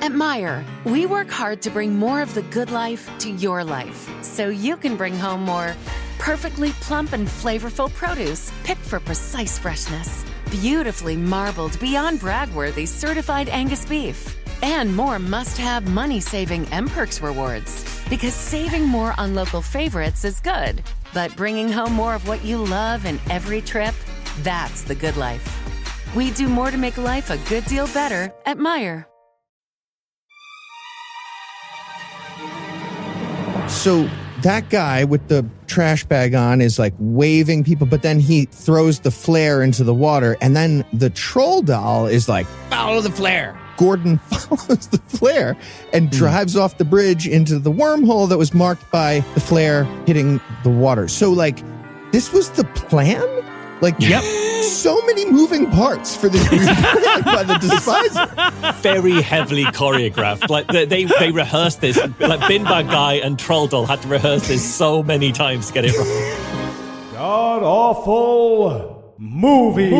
At Meijer, we work hard to bring more of the good life to your life, so you can bring home more perfectly plump and flavorful produce picked for precise freshness, beautifully marbled beyond brag-worthy certified Angus beef, and more must-have money-saving M-Perks rewards. Because saving more on local favorites is good, but bringing home more of what you love in every trip, that's the good life. We do more to make life a good deal better at Meijer. So that guy with the trash bag on is like waving people, but then he throws the flare into the water, and then the troll doll is like, follow the flare. Gordon follows the flare and drives off the bridge into the wormhole that was marked by the flare hitting the water. So, like, this was the plan? Like, yep. So many moving parts for this movie by the Despiser. Very heavily choreographed. Like, they rehearsed this. Like, Bin Bag Guy and Troll Doll had to rehearse this so many times to get it right. God-Awful Movies.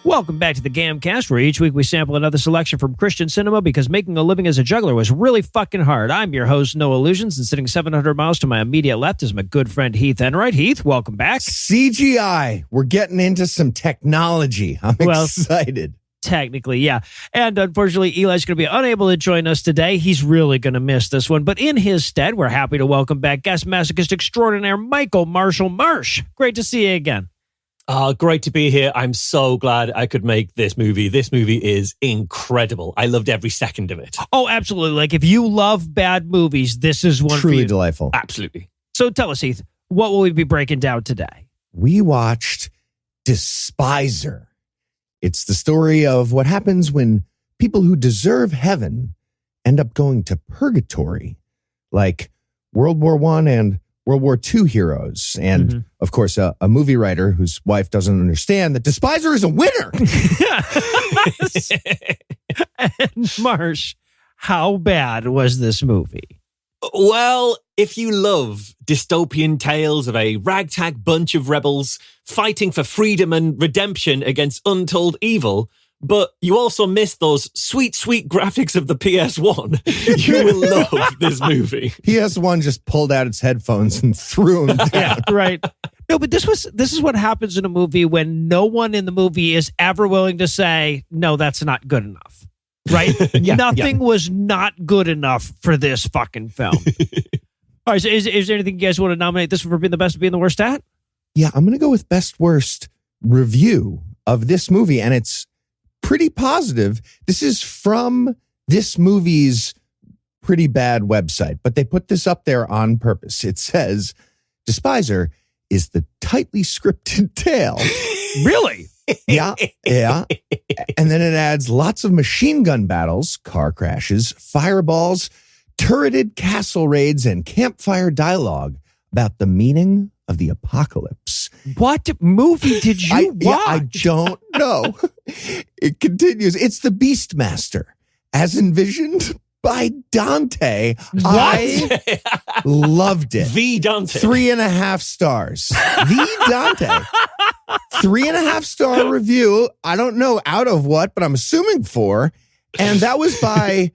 Welcome back to the GAM cast, where each week we sample another selection from Christian cinema because making a living as a juggler was really fucking hard. I'm your host, Noah Lugeons, and sitting 700 miles to my immediate left is my good friend Heath Enright. Heath, welcome back. CGI. We're getting into some technology. I'm excited. Technically, yeah. And unfortunately, Eli's going to be unable to join us today. He's really going to miss this one. But in his stead, we're happy to welcome back guest masochist extraordinaire Michael Marshall Marsh. Great to see you again. Great to be here. I'm so glad I could make this movie. This movie is incredible. I loved every second of it. Oh, absolutely. Like, if you love bad movies, this is one truly for you. Delightful. Absolutely. So tell us, Heath, what will we be breaking down today? We watched Despiser. It's the story of what happens when people who deserve heaven end up going to purgatory, like World War I and World War II heroes. And, of course, a movie writer whose wife doesn't understand that Despiser is a winner. And Marsh, how bad was this movie? Well, if you love dystopian tales of a ragtag bunch of rebels fighting for freedom and redemption against untold evil, but you also miss those sweet, sweet graphics of the PS1, you will love this movie. PS1 just pulled out its headphones and threw them down. Yeah, right. No, but this is what happens in a movie when no one in the movie is ever willing to say, no, that's not good enough. Right? Nothing was not good enough for this fucking film. All right, so is there anything you guys want to nominate this for being the best and being the worst at? Yeah, I'm going to go with best worst review of this movie, and it's pretty positive. This is from this movie's pretty bad website, but they put this up there on purpose. It says, Despiser is the tightly scripted tale. Really? Yeah. And then it adds lots of machine gun battles, car crashes, fireballs, turreted castle raids, and campfire dialogue about the meaning of the apocalypse. What movie did you watch? I don't know. It continues. It's the Beastmaster, as envisioned by Dante. What? I loved it. The Dante. 3.5 stars. The Dante. 3.5 star review. I don't know out of what, but I'm assuming 4. And that was by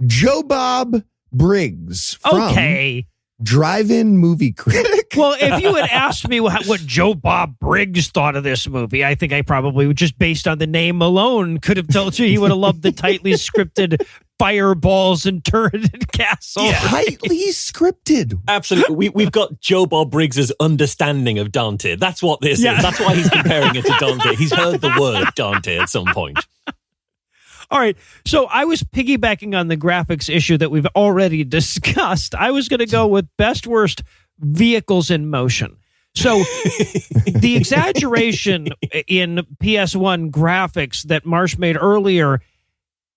Joe Bob Briggs from Drive-In Movie Critic. Well, if you had asked me what Joe Bob Briggs thought of this movie, I think I probably, just based on the name alone, could have told you he would have loved the tightly scripted fireballs and turreted castle. Yeah. Tightly scripted. Absolutely. We've got Joe Bob Briggs's understanding of Dante. That's what this is. That's why he's comparing it to Dante. He's heard the word Dante at some point. All right, so I was piggybacking on the graphics issue that we've already discussed. I was going to go with best worst vehicles in motion. So the exaggeration in PS1 graphics that Marsh made earlier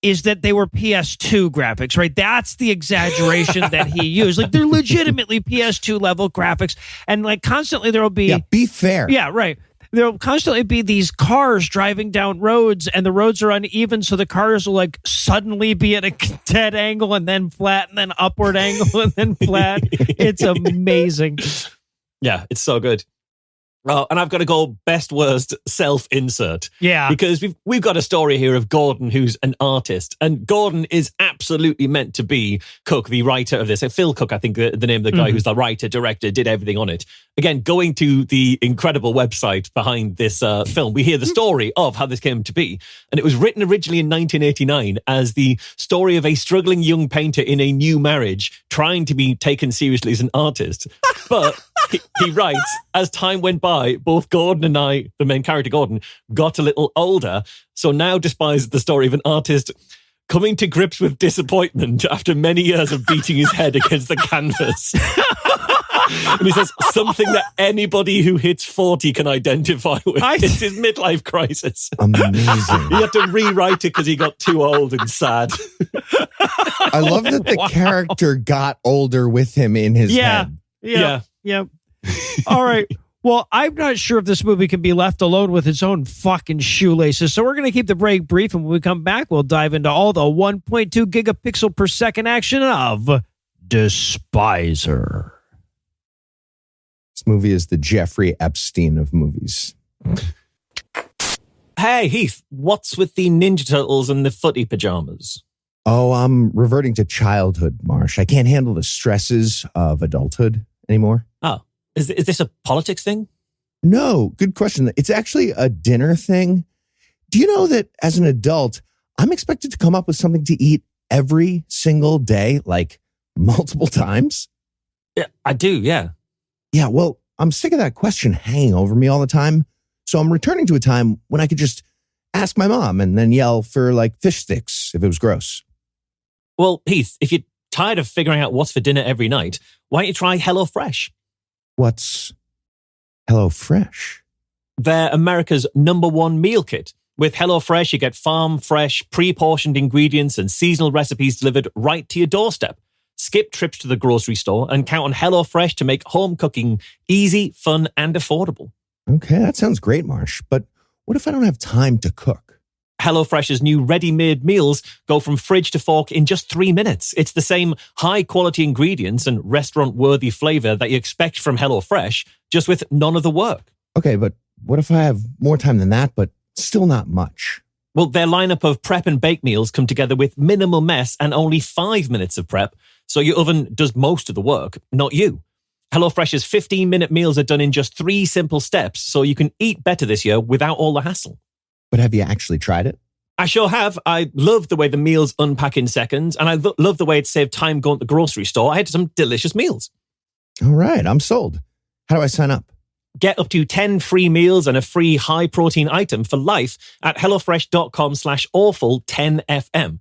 is that they were PS2 graphics, right? That's the exaggeration that he used. Like, they're legitimately PS2 level graphics, and like constantly there will be... Yeah, be fair. Yeah, right. There'll constantly be these cars driving down roads, and the roads are uneven, so the cars will like suddenly be at a dead angle and then flat and then upward angle and then flat. It's amazing. Yeah, it's so good. Oh, and I've got to go best worst self-insert. Yeah. Because we've got a story here of Gordon, who's an artist. And Gordon is absolutely meant to be Cook, the writer of this. Phil Cook, I think the name of the guy who's the writer, director, did everything on it. Again, going to the incredible website behind this film, we hear the story of how this came to be. And it was written originally in 1989 as the story of a struggling young painter in a new marriage trying to be taken seriously as an artist. But he writes, as time went by, both Gordon and I, the main character Gordon, got a little older. So now Despiser the story of an artist coming to grips with disappointment after many years of beating his head against the canvas. And he says, something that anybody who hits 40 can identify with. It's his midlife crisis. Amazing. He had to rewrite it because he got too old and sad. I love that the character got older with him in his head. Yeah. All right. Well, I'm not sure if this movie can be left alone with its own fucking shoelaces. So we're going to keep the break brief. And when we come back, we'll dive into all the 1.2 gigapixel per second action of Despiser. This movie is the Jeffrey Epstein of movies. Hey, Heath, what's with the Ninja Turtles and the footy pajamas? Oh, I'm reverting to childhood, Marsh. I can't handle the stresses of adulthood anymore. Oh, is this a politics thing? No, good question. It's actually a dinner thing. Do you know that as an adult, I'm expected to come up with something to eat every single day, like multiple times? Yeah, I do, yeah. Yeah, well, I'm sick of that question hanging over me all the time. So I'm returning to a time when I could just ask my mom and then yell for like fish sticks if it was gross. Well, Heath, if you're tired of figuring out what's for dinner every night, why don't you try HelloFresh? What's HelloFresh? They're America's #1 meal kit. With HelloFresh, you get farm fresh, pre-portioned ingredients and seasonal recipes delivered right to your doorstep. Skip trips to the grocery store and count on HelloFresh to make home cooking easy, fun, and affordable. Okay, that sounds great, Marsh. But what if I don't have time to cook? HelloFresh's new ready-made meals go from fridge to fork in just 3 minutes. It's the same high-quality ingredients and restaurant-worthy flavor that you expect from HelloFresh, just with none of the work. Okay, but what if I have more time than that, but still not much? Well, their lineup of prep and bake meals come together with minimal mess and only 5 minutes of prep, so your oven does most of the work, not you. HelloFresh's 15-minute meals are done in just 3 simple steps, so you can eat better this year without all the hassle. But have you actually tried it? I sure have. I love the way the meals unpack in seconds, and I love the way it saved time going to the grocery store. I had some delicious meals. All right, I'm sold. How do I sign up? Get up to 10 free meals and a free high-protein item for life at hellofresh.com/awful10fm.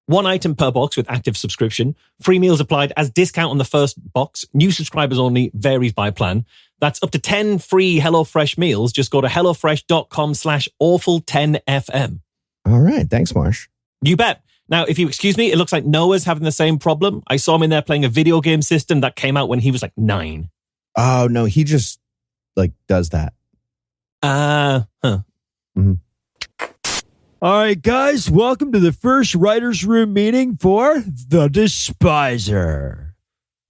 1 item per box with active subscription. Free meals applied as discount on the first box. New subscribers only, varies by plan. That's up to 10 free HelloFresh meals. Just go to hellofresh.com/awful10fm. All right, thanks, Marsh. You bet. Now, if you excuse me, it looks like Noah's having the same problem. I saw him in there playing a video game system that came out when he was like 9. Oh, no, he just does that. Mm-hmm. All right, guys, welcome to the first writer's room meeting for The Despiser.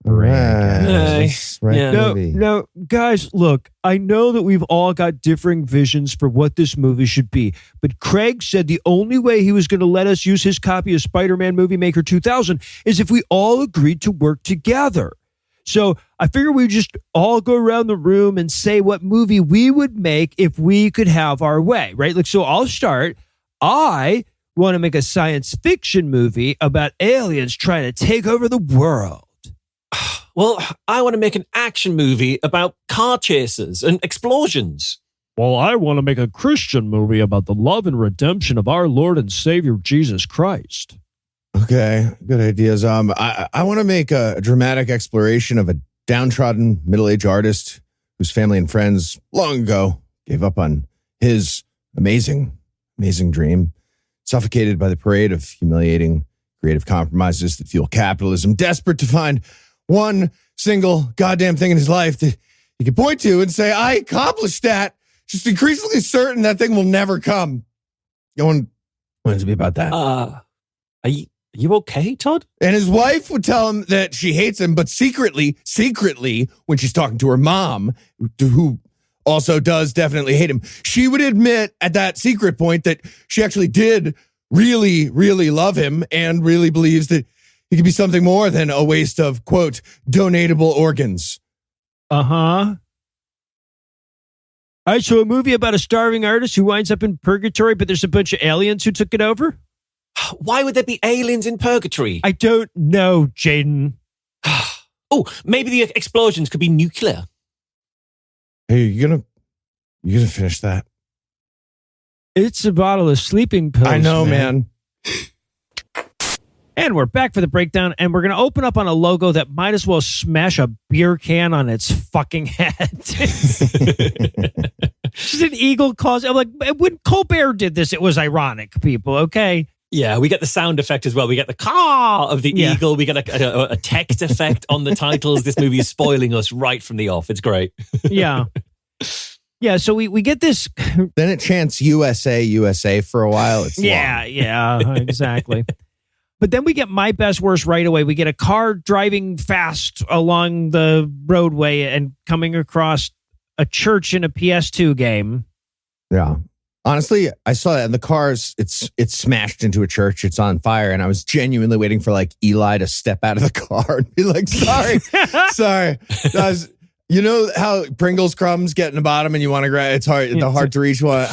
Right. No, guys, look, I know that we've all got differing visions for what this movie should be, but Craig said the only way he was going to let us use his copy of Spider-Man Movie Maker 2000 is if we all agreed to work together. So I figured we'd just all go around the room and say what movie we would make if we could have our way, right? So I'll start. I want to make a science fiction movie about aliens trying to take over the world. Well, I want to make an action movie about car chases and explosions. Well, I want to make a Christian movie about the love and redemption of our Lord and Savior, Jesus Christ. Okay, good ideas. I want to make a dramatic exploration of a downtrodden middle-aged artist whose family and friends long ago gave up on his amazing dream, suffocated by the parade of humiliating creative compromises that fuel capitalism, desperate to find one single goddamn thing in his life that he can point to and say, I accomplished that, just increasingly certain that thing will never come. I want it to be about that. You okay, Todd? And his wife would tell him that she hates him, but secretly, when she's talking to her mom, who also does definitely hate him, she would admit at that secret point that she actually did really, really love him and really believes that he could be something more than a waste of, quote, donatable organs. Uh-huh. All right, so a movie about a starving artist who winds up in purgatory, but there's a bunch of aliens who took it over? Why would there be aliens in purgatory? I don't know, Jaden. Oh, maybe the explosions could be nuclear. Hey, you gonna finish that? It's a bottle of sleeping pills. I know, man. And we're back for the breakdown, and we're going to open up on a logo that might as well smash a beer can on its fucking head. Just an eagle calls. I'm like, when Colbert did this, it was ironic, people, okay? Yeah, we get the sound effect as well. We get the caw of the eagle. We get a text effect on the titles. This movie is spoiling us right from the off. It's great. Yeah. Yeah, so we get this. Then it chants USA, USA for a while. It's long. Yeah, exactly. But then we get my best worst right away. We get a car driving fast along the roadway and coming across a church in a PS2 game. Yeah. Honestly, I saw that in the cars. It's smashed into a church. It's on fire. And I was genuinely waiting for like Eli to step out of the car and be like, sorry. You know how Pringles crumbs get in the bottom and you want to grab it's hard. The hard to reach one.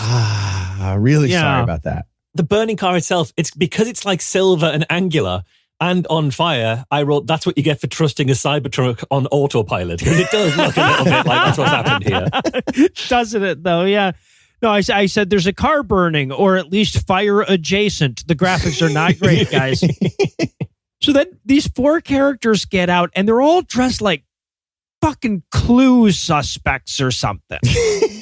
Really sorry about that. The burning car itself, it's because it's like silver and angular and on fire. I wrote, that's what you get for trusting a Cybertruck on autopilot, because it does look a little bit like that's what's happened here. Doesn't it, though? Yeah. No, I said there's a car burning, or at least fire adjacent. The graphics are not great, guys. So then these four characters get out, and they're all dressed like fucking Clue suspects or something.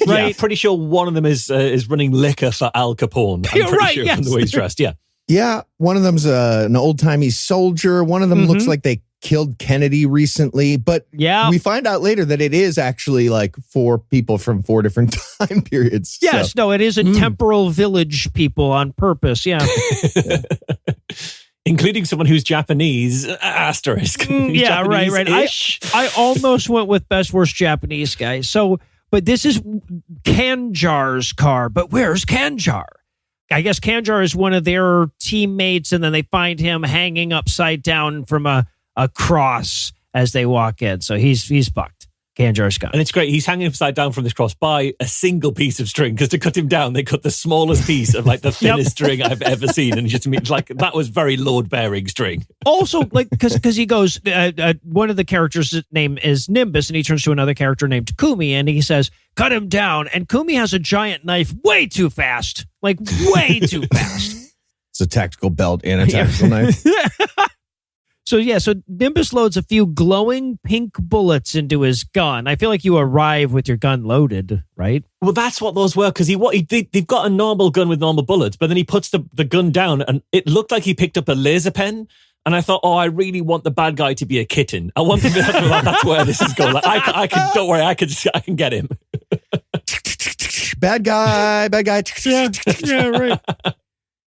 Right? Yeah, pretty sure one of them is running liquor for Al Capone. I'm pretty sure from the way he's dressed. Yeah. Yeah. One of them's an old-timey soldier. One of them looks like they killed Kennedy recently. But we find out later that it is actually like four people from four different time periods. Yes. No, it is a temporal village people on purpose. Yeah. Including someone who's Japanese, asterisk. Yeah, right. I almost went with best worst Japanese guy. So, but this is Kanjar's car. But where's Kanjar? I guess Kanjar is one of their teammates, and then they find him hanging upside down from a cross as they walk in. So he's fucked. Kanjar's gone. And it's great. He's hanging upside down from this cross by a single piece of string, because to cut him down, they cut the smallest piece of like the thinnest string I've ever seen. And just like that was very load-bearing string. Also, like, because he goes, one of the characters' name is Nimbus, and he turns to another character named Kumi, and he says, cut him down. And Kumi has a giant knife way too fast. Like, way too fast. It's a tactical belt and a tactical knife. So Nimbus loads a few glowing pink bullets into his gun. I feel like you arrive with your gun loaded, right? Well, that's what those were, because they've got a normal gun with normal bullets, but then he puts the gun down, and it looked like he picked up a laser pen. And I thought, I really want the bad guy to be a kitten. I want him to like, that's where this is going. Like, I can, don't worry, I can get him. Bad guy. Yeah, right.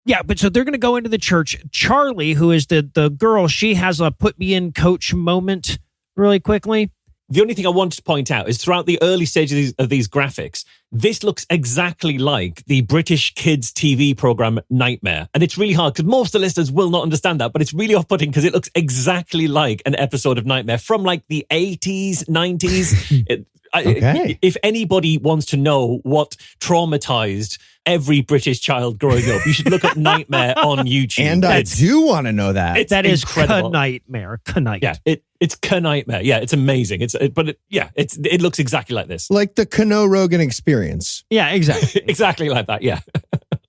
Yeah, but so they're going to go into the church. Charlie, who is the girl, she has a put me in coach moment really quickly. The only thing I wanted to point out is throughout the early stages of these graphics, this looks exactly like the British kids TV program Nightmare. And it's really hard because most of the listeners will not understand that, but it's really off-putting because it looks exactly like an episode of Nightmare from like the 80s, 90s. Okay. If anybody wants to know what traumatized every British child growing up, you should look at Nightmare on YouTube. And I do want to know that. That is incredible. Nightmare. Yeah, it's Nightmare. Yeah, it's amazing. It looks exactly like this. Like the Kano Rogan experience. Yeah, exactly. Exactly like that, yeah.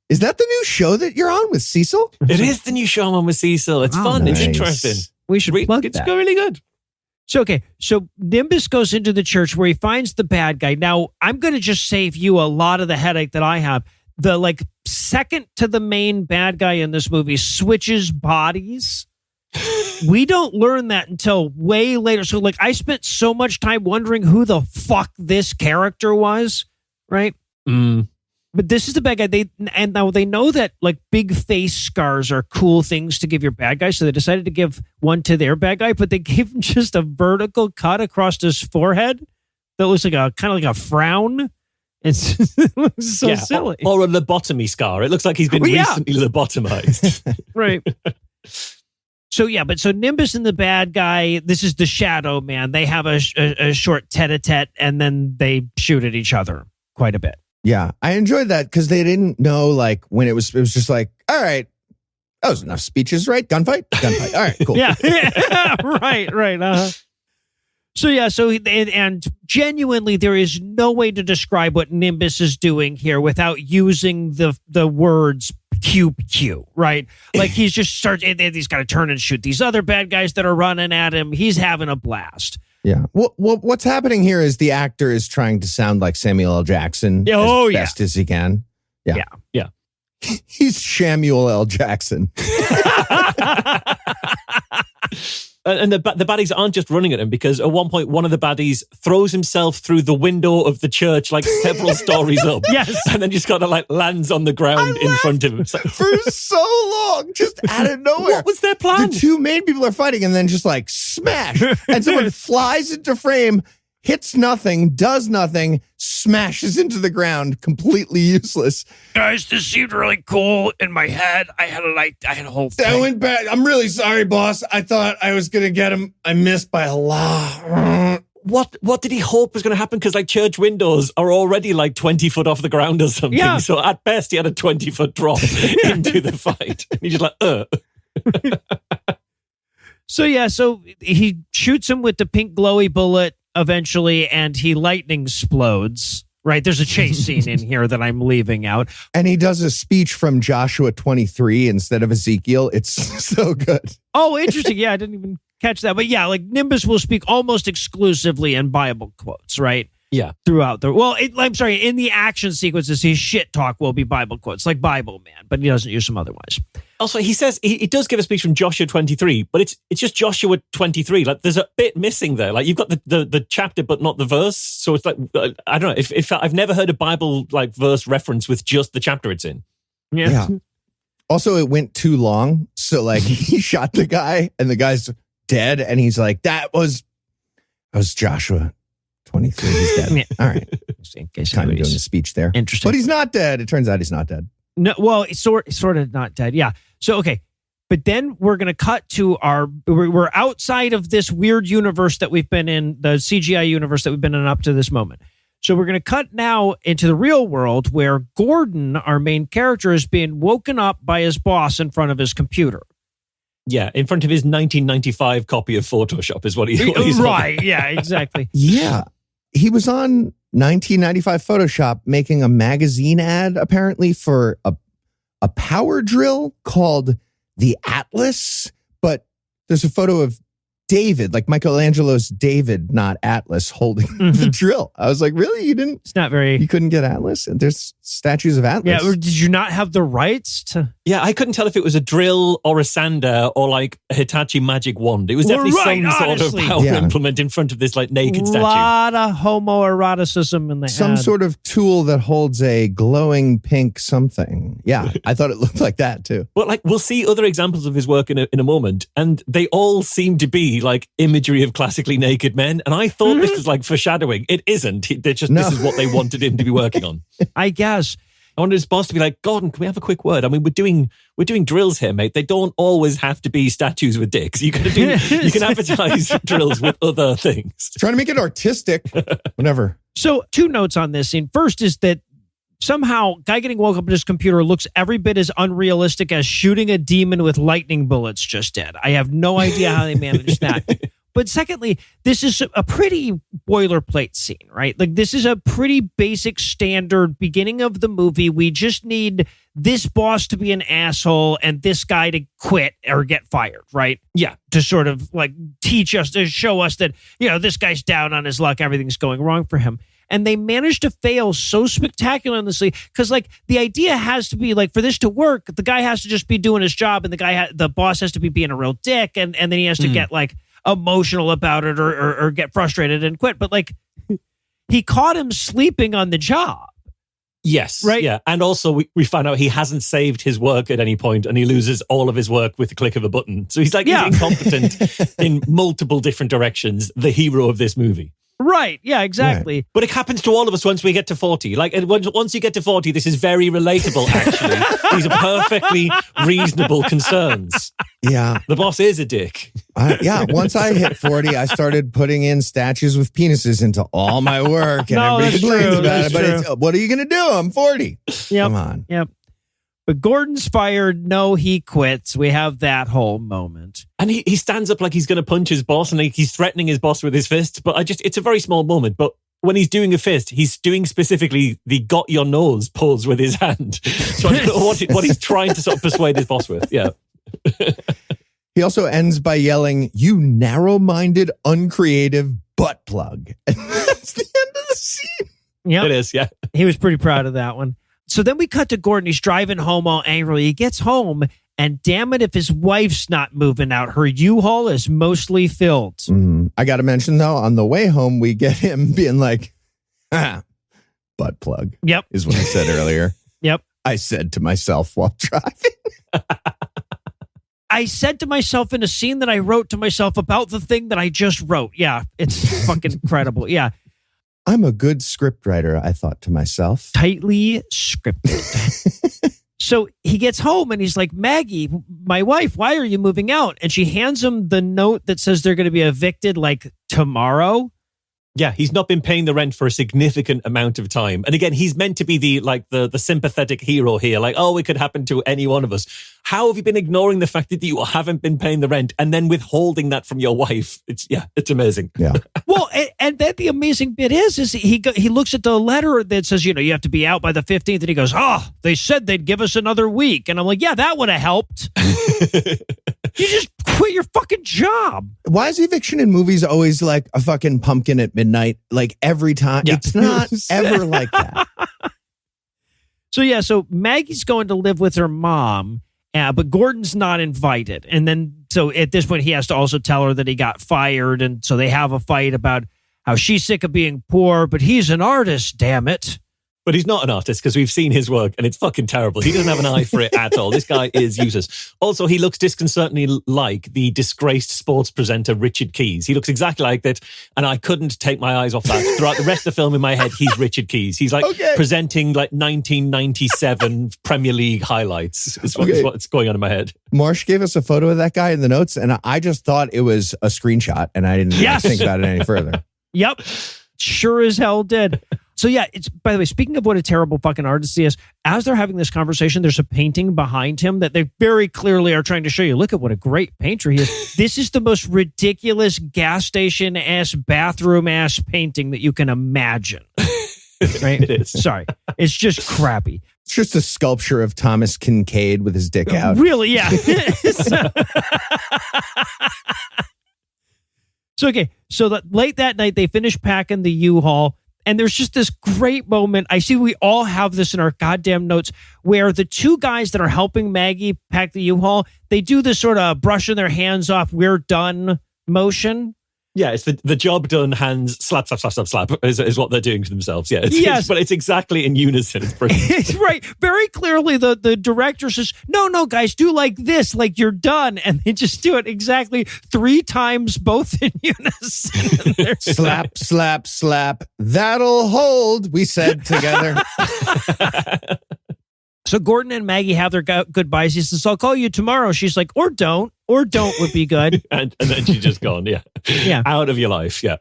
Is that the new show that you're on with Cecil? It is the new show I'm on with Cecil. It's fun. Nice. It's interesting. We should plug It's that. really good. So Nimbus goes into the church where he finds the bad guy. Now, I'm going to just save you a lot of the headache that I have. The second to the main bad guy in this movie switches bodies. We don't learn that until way later. So I spent so much time wondering who the fuck this character was, right? But this is the bad guy. Now they know that like big face scars are cool things to give your bad guy, so they decided to give one to their bad guy, but they gave him just a vertical cut across his forehead that looks like a kind of like a frown. It looks so silly. Or a lobotomy scar. It looks like he's been recently lobotomized. Right. So Nimbus and the bad guy, this is the Shadow Man. They have a short tete-a-tete, and then they shoot at each other quite a bit. Yeah, I enjoyed that because they didn't know, like, when it was just like, all right, that was enough speeches, right? Gunfight. All right, cool. Yeah, right. And genuinely, there is no way to describe what Nimbus is doing here without using the words pew pew, right? Like he's just he's got to turn and shoot these other bad guys that are running at him. He's having a blast. Yeah. What's happening here is the actor is trying to sound like Samuel L. Jackson as best as he can. Yeah. He's Samuel L. Jackson. And the baddies aren't just running at him, because at one point, one of the baddies throws himself through the window of the church, like several stories up. Yes. And then just kind of like lands on the ground in front of him. It's like, for so long, just out of nowhere. What was their plan? The two main people are fighting, and then just like smash. And someone flies into frame, hits nothing, does nothing, smashes into the ground, completely useless. Guys, this seemed really cool in my head. I had a whole thing. I went back. I'm really sorry, boss. I thought I was going to get him. I missed by a lot. What did he hope was going to happen? Because like church windows are already like 20 foot off the ground or something. Yeah. So at best, he had a 20-foot drop into the fight. And he's just like, So he shoots him with the pink glowy bullet eventually, and he lightning explodes. Right, there's a chase scene in here that I'm leaving out. And he does a speech from Joshua 23 instead of Ezekiel. It's so good. Oh, interesting. Yeah, I didn't even catch that. But yeah, like Nimbus will speak almost exclusively in Bible quotes, right? Yeah. Throughout in the action sequences, his shit talk will be Bible quotes, like Bible Man, but he doesn't use them otherwise. Also, he says he does give a speech from Joshua 23, but it's just Joshua 23. Like there's a bit missing there. Like you've got the chapter, but not the verse. So it's like, I don't know. If I've never heard a Bible like verse reference with just the chapter it's in. Yeah. Also, it went too long. So like he shot the guy and the guy's dead. And he's like, that was Joshua 23. He's dead. Yeah. All right. In case Kind of doing the speech there. Interesting. But he's not dead. It turns out he's not dead. No, well, it's sort of not dead. Yeah. So, okay. But then we're going to cut to we're outside of this weird universe that we've been in, the CGI universe that we've been in up to this moment. So we're going to cut now into the real world where Gordon, our main character, is being woken up by his boss in front of his computer. Yeah, in front of his 1995 copy of Photoshop is what he's right. Yeah, exactly. Yeah. He was on 1995 Photoshop making a magazine ad, apparently, for a power drill called the Atlas. But there's a photo of David, like Michelangelo's David, not Atlas, holding the drill. I was like, really? It's not very... You couldn't get Atlas? And there's statues of Atlas. Yeah, or did you not have the rights to... Yeah, I couldn't tell if it was a drill or a sander or like a Hitachi magic wand. It was definitely sort of power implement in front of this like naked statue. A lot of homoeroticism in the Some sort of tool that holds a glowing pink something. Yeah, I thought it looked like that too. But like we'll see other examples of his work in a moment, and they all seem to be like imagery of classically naked men. And I thought this was like foreshadowing. It isn't. This is what they wanted him to be working on. I guess. I wanted his boss to be like, Gordon, can we have a quick word? I mean, we're doing drills here, mate. They don't always have to be statues with dicks. You can advertise drills with other things. Trying to make it artistic. Whatever. So 2 notes on this scene. First is that somehow guy getting woke up in his computer looks every bit as unrealistic as shooting a demon with lightning bullets just did. I have no idea how they managed that. But secondly, this is a pretty boilerplate scene, right? Like this is a pretty basic standard beginning of the movie. We just need this boss to be an asshole and this guy to quit or get fired, right? Yeah. To sort of like teach us, to show us that, this guy's down on his luck. Everything's going wrong for him. And they managed to fail so spectacularly because like the idea has to be like for this to work, the guy has to just be doing his job and the boss has to be being a real dick. And then he has to get like emotional about it or get frustrated and quit. But like he caught him sleeping on the job. Yes. Right? Yeah. And also we find out he hasn't saved his work at any point and he loses all of his work with the click of a button. So he's like, he's incompetent in multiple different directions, the hero of this movie. Right. Yeah, exactly. Right. But it happens to all of us once we get to 40. Like, once you get to 40, this is very relatable, actually. These are perfectly reasonable concerns. Yeah. The boss is a dick. Once I hit 40, I started putting in statues with penises into all my work. And everybody that's complains true, about that's it. But true. what are you going to do? I'm 40. Yep. Come on. Yep. But Gordon's fired. No, he quits. We have that whole moment. And he stands up like he's going to punch his boss and he's threatening his boss with his fist. But it's a very small moment. But when he's doing a fist, he's doing specifically the got your nose pose with his hand. So I don't know what he's trying to sort of persuade his boss with. Yeah. He also ends by yelling, "You narrow-minded, uncreative butt plug." And that's the end of the scene. Yep. It is, yeah. He was pretty proud of that one. So then we cut to Gordon. He's driving home all angrily. He gets home, and damn it, if his wife's not moving out, her U-Haul is mostly filled. I got to mention, though, on the way home, we get him being like, butt plug. Yep. Is what I said earlier. Yep. I said to myself while driving. I said to myself in a scene that I wrote to myself about the thing that I just wrote. Yeah, it's fucking incredible. Yeah. I'm a good scriptwriter, I thought to myself. Tightly scripted. So he gets home and he's like, "Maggie, my wife, why are you moving out?" And she hands him the note that says they're going to be evicted like tomorrow. Yeah, he's not been paying the rent for a significant amount of time. And again, he's meant to be the sympathetic hero here. Like, oh, it could happen to any one of us. How have you been ignoring the fact that you haven't been paying the rent and then withholding that from your wife? It's amazing. Yeah. Well, and then the amazing bit is he looks at the letter that says, you have to be out by the 15th. And he goes, "Oh, they said they'd give us another week." And I'm like, yeah, that would have helped. You just quit your fucking job. Why is eviction in movies always like a fucking pumpkin at midnight? Like every time. Yeah. It's not ever like that. So Maggie's going to live with her mom, but Gordon's not invited. And then, so at this point, he has to also tell her that he got fired. And so they have a fight about how she's sick of being poor, but he's an artist, damn it. But he's not an artist because we've seen his work and it's fucking terrible. He doesn't have an eye for it at all. This guy is useless. Also, he looks disconcertingly like the disgraced sports presenter Richard Keys. He looks exactly like that. And I couldn't take my eyes off that. Throughout the rest of the film in my head, he's Richard Keys. He's like presenting like 1997 Premier League highlights. Is what's going on in my head. Marsh gave us a photo of that guy in the notes and I just thought it was a screenshot and I didn't think about it any further. Yep. Sure as hell did. So yeah, it's, by the way, speaking of what a terrible fucking artist he is, as they're having this conversation, there's a painting behind him that they very clearly are trying to show you. Look at what a great painter he is. This is the most ridiculous gas station ass, bathroom ass painting that you can imagine. Right? It is. Sorry. It's just crappy. It's just a sculpture of Thomas Kincaid with his dick out. Really? Yeah. So late that night, they finish packing the U-Haul. And there's just this great moment. I see we all have this in our goddamn notes where the two guys that are helping Maggie pack the U-Haul, they do this sort of brushing their hands off, we're done motion. Yeah, it's the job done, hands, slap, slap, slap, slap, slap, is what they're doing to themselves. Yeah, but it's exactly in unison. It's brilliant. Right. Very clearly, the director says, no, guys, do like this, like you're done. And they just do it exactly 3 times, both in unison. Slap, slap, slap. That'll hold, we said together. So Gordon and Maggie have their goodbyes. He says, "I'll call you tomorrow." She's like, or don't would be good. and then she's just gone, yeah. Out of your life, yeah.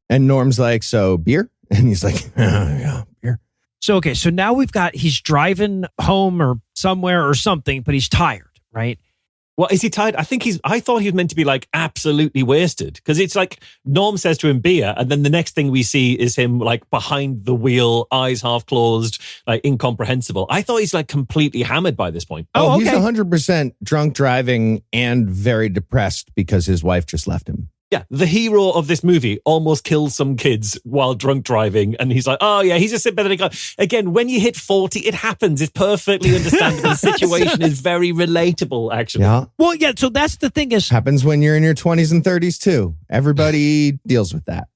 And Norm's like, "So beer?" And he's like, "Yeah, beer." So now he's driving home or somewhere or something, but he's tired, right? Well, is he tired? I thought he was meant to be like absolutely wasted because it's like Norm says to him beer. And then the next thing we see is him like behind the wheel, eyes half closed, like incomprehensible. I thought he's like completely hammered by this point. Oh, okay. He's 100% drunk driving and very depressed because his wife just left him. Yeah, the hero of this movie almost kills some kids while drunk driving, and he's like, oh yeah, he's a sympathetic guy. Again, when you hit 40, it happens. It's perfectly understandable. The situation is very relatable, actually. Yeah. Well, yeah, so that's the thing is... Happens when you're in your 20s and 30s, too. Everybody deals with that.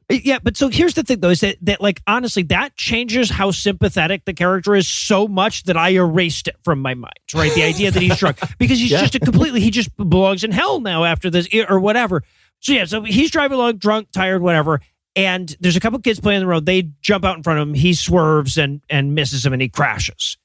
Yeah, but so here's the thing, though, is that like, honestly, that changes how sympathetic the character is so much that I erased it from my mind, right? The idea that he's drunk. Because he's just he just belongs in hell now after this, or whatever. So yeah, so he's driving along, drunk, tired, whatever, and there's a couple kids playing on the road. They jump out in front of him. He swerves and misses him, and he crashes.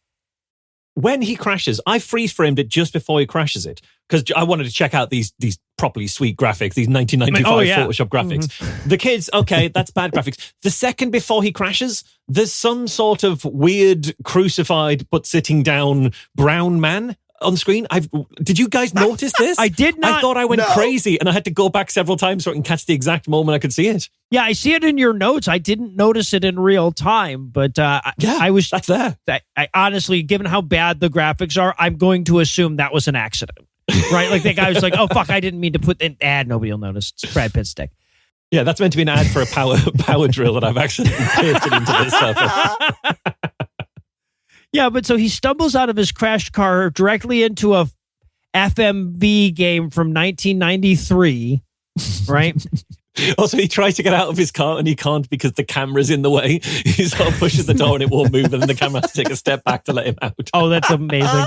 When he crashes, I freeze framed it just before he crashes it because I wanted to check out these properly sweet graphics, these 1995 Photoshop graphics. Mm-hmm. The kids, okay, that's bad graphics. The second before he crashes, there's some sort of weird crucified but sitting down brown man on screen. Did you guys notice this? I did not. I thought I went crazy, and I had to go back several times so I can catch the exact moment I could see it. Yeah, I see it in your notes. I didn't notice it in real time, but that's there. I honestly, given how bad the graphics are, I'm going to assume that was an accident, right? Like the guy was like, "Oh fuck, I didn't mean to put an ad. Nobody will notice." It's Brad Pitt's dick. Yeah, that's meant to be an ad for a power drill that I've actually pasted into this stuff. Yeah, but so he stumbles out of his crashed car directly into a FMV game from 1993, right? Also, he tries to get out of his car and he can't because the camera's in the way. He sort of pushes the door and it won't move, and then the camera has to take a step back to let him out. Oh, that's amazing.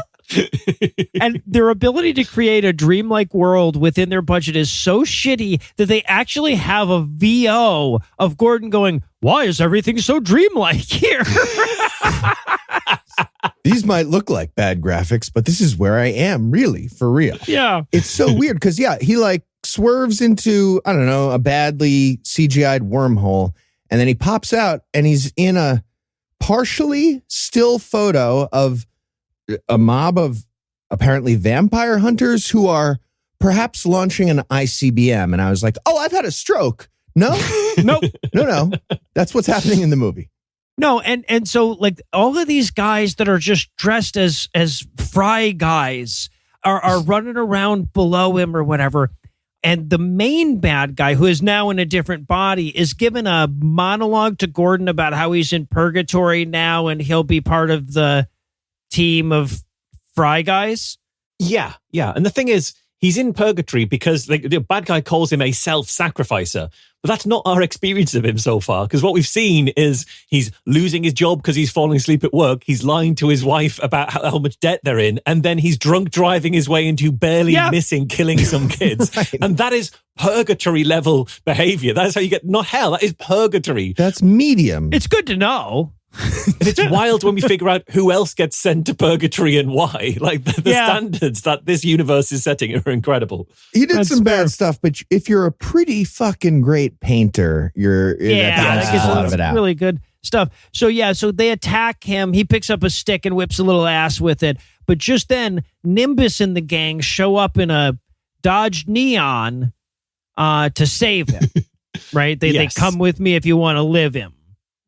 And their ability to create a dreamlike world within their budget is so shitty that they actually have a VO of Gordon going, "Why is everything so dreamlike here?" These might look like bad graphics, but this is where I am, really, for real. Yeah. It's so weird because, he like swerves into, I don't know, a badly CGI'd wormhole, and then he pops out and he's in a partially still photo of a mob of apparently vampire hunters who are perhaps launching an ICBM. And I was like, oh, I've had a stroke. No, Nope. No. That's what's happening in the movie. No, and so like all of these guys that are just dressed as fry guys are running around below him or whatever. And the main bad guy, who is now in a different body, is given a monologue to Gordon about how he's in purgatory now and he'll be part of the team of fry guys. Yeah. And the thing is, he's in purgatory because the bad guy calls him a self-sacrificer. But that's not our experience of him so far, because what we've seen is he's losing his job because he's falling asleep at work. He's lying to his wife about how much debt they're in. And then he's drunk driving his way into barely missing, killing some kids. Right. And that is purgatory level behavior. That's how you get, not hell, that is purgatory. That's medium. It's good to know. And it's wild when we figure out who else gets sent to purgatory and why. Like the standards that this universe is setting are incredible. He did some bad stuff, but if you're a pretty fucking great painter, that gets a lot of it out. Really good stuff. So they attack him. He picks up a stick and whips a little ass with it. But just then, Nimbus and the gang show up in a Dodge Neon to save him. Right? They come with me if you want to live him.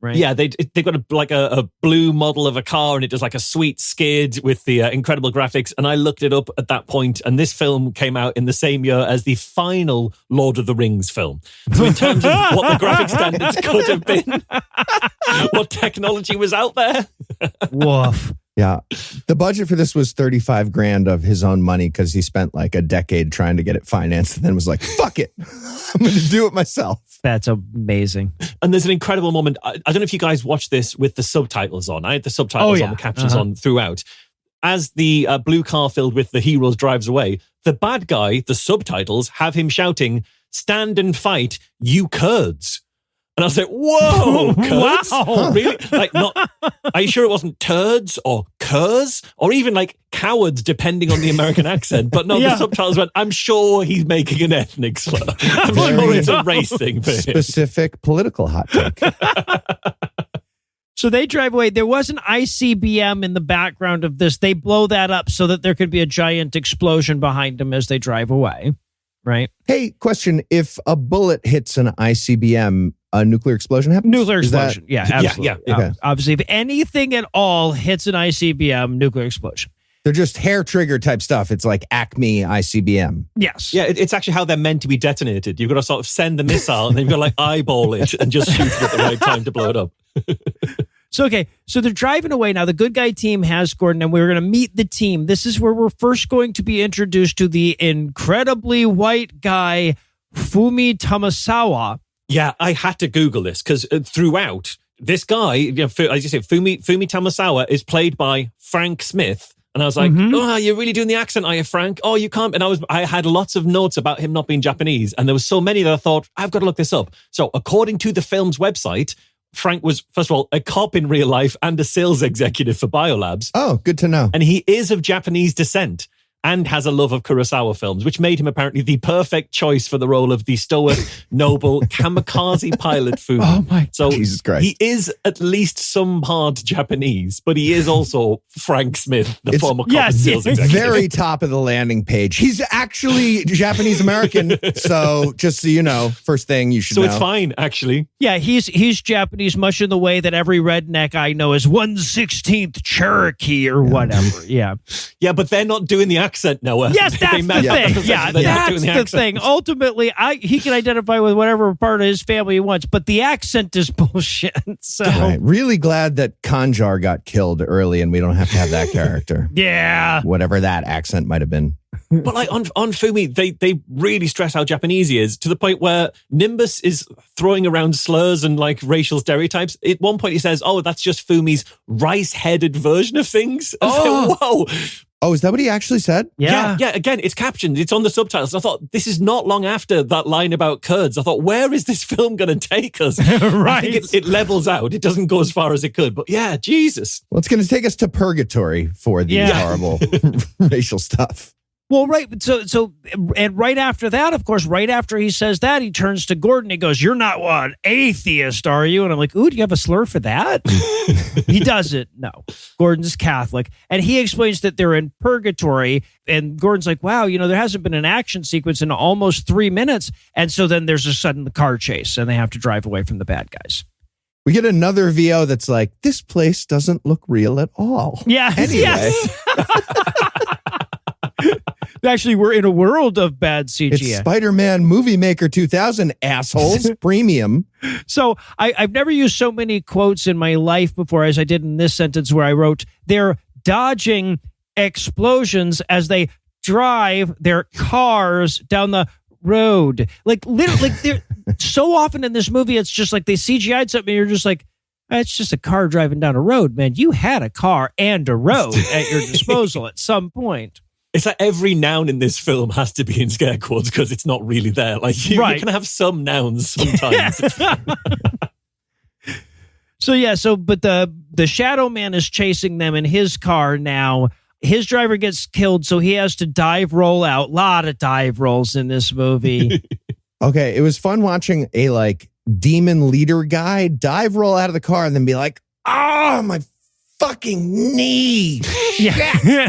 Right. Yeah, they've got a blue model of a car, and it does like a sweet skid with the incredible graphics. And I looked it up at that point, and this film came out in the same year as the final Lord of the Rings film. So in terms of what the graphic standards could have been, what technology was out there. Woof. Yeah. The budget for this was $35,000 of his own money because he spent like a decade trying to get it financed and then was like, fuck it. I'm going to do it myself. That's amazing. And there's an incredible moment. I don't know if you guys watched this with the subtitles on. I had the subtitles on, the captions on throughout. As the blue car filled with the heroes drives away, the bad guy, the subtitles, have him shouting, "Stand and fight, you Kurds." And I was like, whoa, Kurds? Wow. Really? Like, not, are you sure it wasn't turds or curs or even like cowards, depending on the American accent? But no, the subtitles went, I'm sure he's making an ethnic slur. I'm sure it's a race thing for him. Specific political hot take. So they drive away. There was an ICBM in the background of this. They blow that up so that there could be a giant explosion behind them as they drive away. Right? Hey, question. If a bullet hits an ICBM, a nuclear explosion happens? Nuclear explosion. Absolutely. Yeah. Okay. Obviously, if anything at all hits an ICBM, nuclear explosion. They're just hair trigger type stuff. It's like Acme ICBM. Yes. Yeah, it's actually how they're meant to be detonated. You've got to sort of send the missile and then you've got to like eyeball it and just shoot it at the right time to blow it up. So they're driving away. Now, the good guy team has Gordon, and we're going to meet the team. This is where we're first going to be introduced to the incredibly white guy, Fumi Tamasawa. Yeah, I had to Google this because throughout, this guy, as you say, Fumi Tamasawa is played by Frank Smith. And I was like, oh, you're really doing the accent, are you, Frank? Oh, you can't. And I had lots of notes about him not being Japanese. And there was so many that I thought, I've got to look this up. So according to the film's website, Frank was, first of all, a cop in real life and a sales executive for Biolabs. Oh, good to know. And he is of Japanese descent and has a love of Kurosawa films, which made him apparently the perfect choice for the role of the stoic, noble, kamikaze pilot Fumi. Oh my Jesus Christ. He is at least some part Japanese, but he is also Frank Smith, the former cop and sales executive. Very top of the landing page. He's actually Japanese American. So just so you know, first thing you should know. So it's fine, actually. Yeah, he's Japanese, much in the way that every redneck I know is 1/16th Cherokee or whatever. Yeah. Yeah, but they're not doing the accent, Noah. Yes, that's the thing. Yeah, that's the thing. Ultimately, he can identify with whatever part of his family he wants, but the accent is bullshit. So Right. Really glad that Kanjar got killed early and we don't have to have that character. yeah. Whatever that accent might have been. But like on Fumi, they really stress how Japanese he is to the point where Nimbus is throwing around slurs and like racial stereotypes. At one point he says, oh, that's just Fumi's rice-headed version of things. Oh, whoa. Oh, is that what he actually said? Yeah. Yeah. Again, it's captioned. It's on the subtitles. And I thought, this is not long after that line about Kurds. I thought, where is this film going to take us? Right. I think it levels out. It doesn't go as far as it could. But yeah, Jesus. Well, it's going to take us to purgatory for these horrible racial stuff. Well, right. So, and right after that, of course, right after he says that, he turns to Gordon. He goes, "You're not an atheist, are you?" And I'm like, "Ooh, do you have a slur for that?" He doesn't. No, Gordon's Catholic, and he explains that they're in purgatory. And Gordon's like, "Wow, there hasn't been an action sequence in almost 3 minutes." And so then there's a sudden car chase, and they have to drive away from the bad guys. We get another VO that's like, this place doesn't look real at all. Yeah. Anyway. Yes. Actually, we're in a world of bad CGI. It's Spider-Man Movie Maker 2000, assholes. Premium. So I've never used so many quotes in my life before as I did in this sentence where I wrote, they're dodging explosions as they drive their cars down the road. Like, literally, they're so often in this movie, it's just like they CGI'd something and you're just like, it's just a car driving down a road, man. You had a car and a road at your disposal at some point. It's like every noun in this film has to be in scare quotes because it's not really there. Like you can have some nouns sometimes. But the Shadow Man is chasing them in his car now. His driver gets killed, so he has to dive roll out. A lot of dive rolls in this movie. Okay, it was fun watching a demon leader guy dive roll out of the car and then be like, "Oh, my fucking knee. Yeah.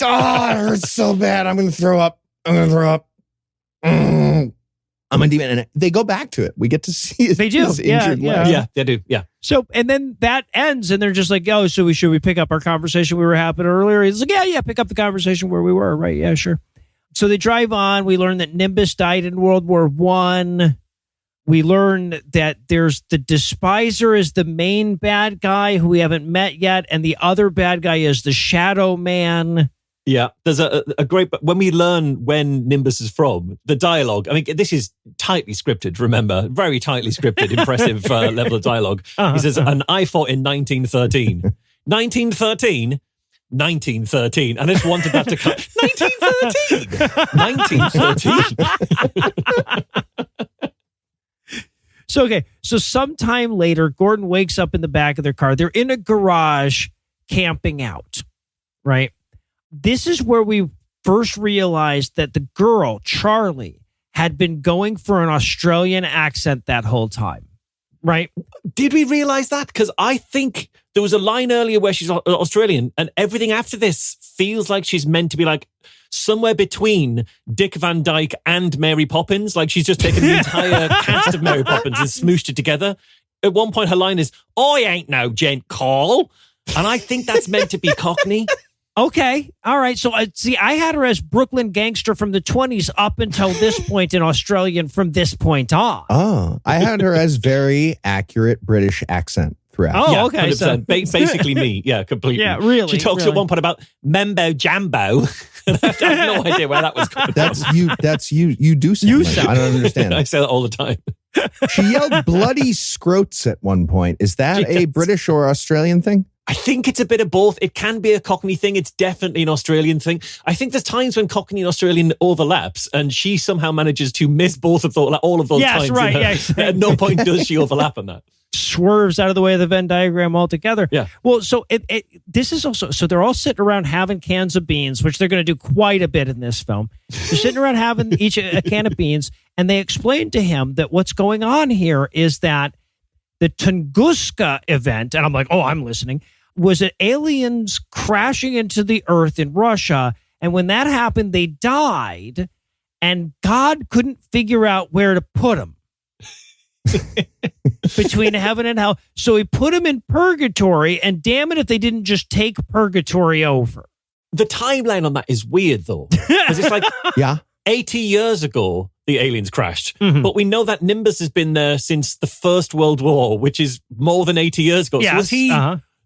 Oh, it hurts so bad. I'm going to throw up. I'm a demon." And they go back to it. We get to see his injured leg. Yeah, they do. Yeah. So, and then that ends, and they're just like, "Oh, so should we pick up our conversation we were having earlier?" He's like, yeah, pick up the conversation where we were. Right. Yeah, sure. So they drive on. We learn that Nimbus died in World War I. We learn that there's the Despiser is the main bad guy who we haven't met yet, and the other bad guy is the Shadow Man. Yeah, there's a great, when we learn when Nimbus is from, the dialogue, I mean, this is tightly scripted, remember, very tightly scripted, impressive level of dialogue. He says, "And I fought in 1913. 1913? 1913. And I just wanted that to come. 1913! 1913! So sometime later, Gordon wakes up in the back of their car. They're in a garage camping out, right? This is where we first realized that the girl, Charlie, had been going for an Australian accent that whole time, right? Did we realize that? Because I think there was a line earlier where she's Australian, and everything after this feels like she's meant to be like somewhere between Dick Van Dyke and Mary Poppins. Like she's just taken the entire cast of Mary Poppins and smooshed it together. At one point, her line is, "I ain't no gent call." And I think that's meant to be Cockney. Okay. All right. So, see, I had her as Brooklyn gangster from the 20s up until this point in Australian from this point on. Oh, I had her as very accurate British accent throughout. Oh, Yeah, okay. 100%. So, Basically me. Yeah, completely. Yeah, really, She talks really. at one point about Membo Jambo. I have no idea where that was coming from. That's you. You do sound like sound- I don't understand. I say that all the time. She yelled bloody scroats at one point. Is that a Yes. British or Australian thing? I think it's a bit of both. It can be a Cockney thing. It's definitely an Australian thing. I think there's times when Cockney and Australian overlaps, and she somehow manages to miss both of those, all of those Yes, times. right, in her- yeah, exactly. At no point does she overlap on that. swerves out of the way of the Venn diagram altogether. Yeah. Well, so this is also, so they're all sitting around having cans of beans, which they're going to do quite a bit in this film. They're sitting around having each a can of beans, and they explain to him that what's going on here is that the Tunguska event, and I'm like, oh, I'm listening, was it aliens crashing into the earth in Russia, and when that happened, they died, and God couldn't figure out where to put them. Between heaven and hell. So he put him in purgatory, and damn it if they didn't just take purgatory over. The timeline on that is weird, though. Because it's like Yeah. 80 years ago, the aliens crashed. Mhm. But we know that Nimbus has been there since the First World War, which is more than 80 years ago. Yes, So was he,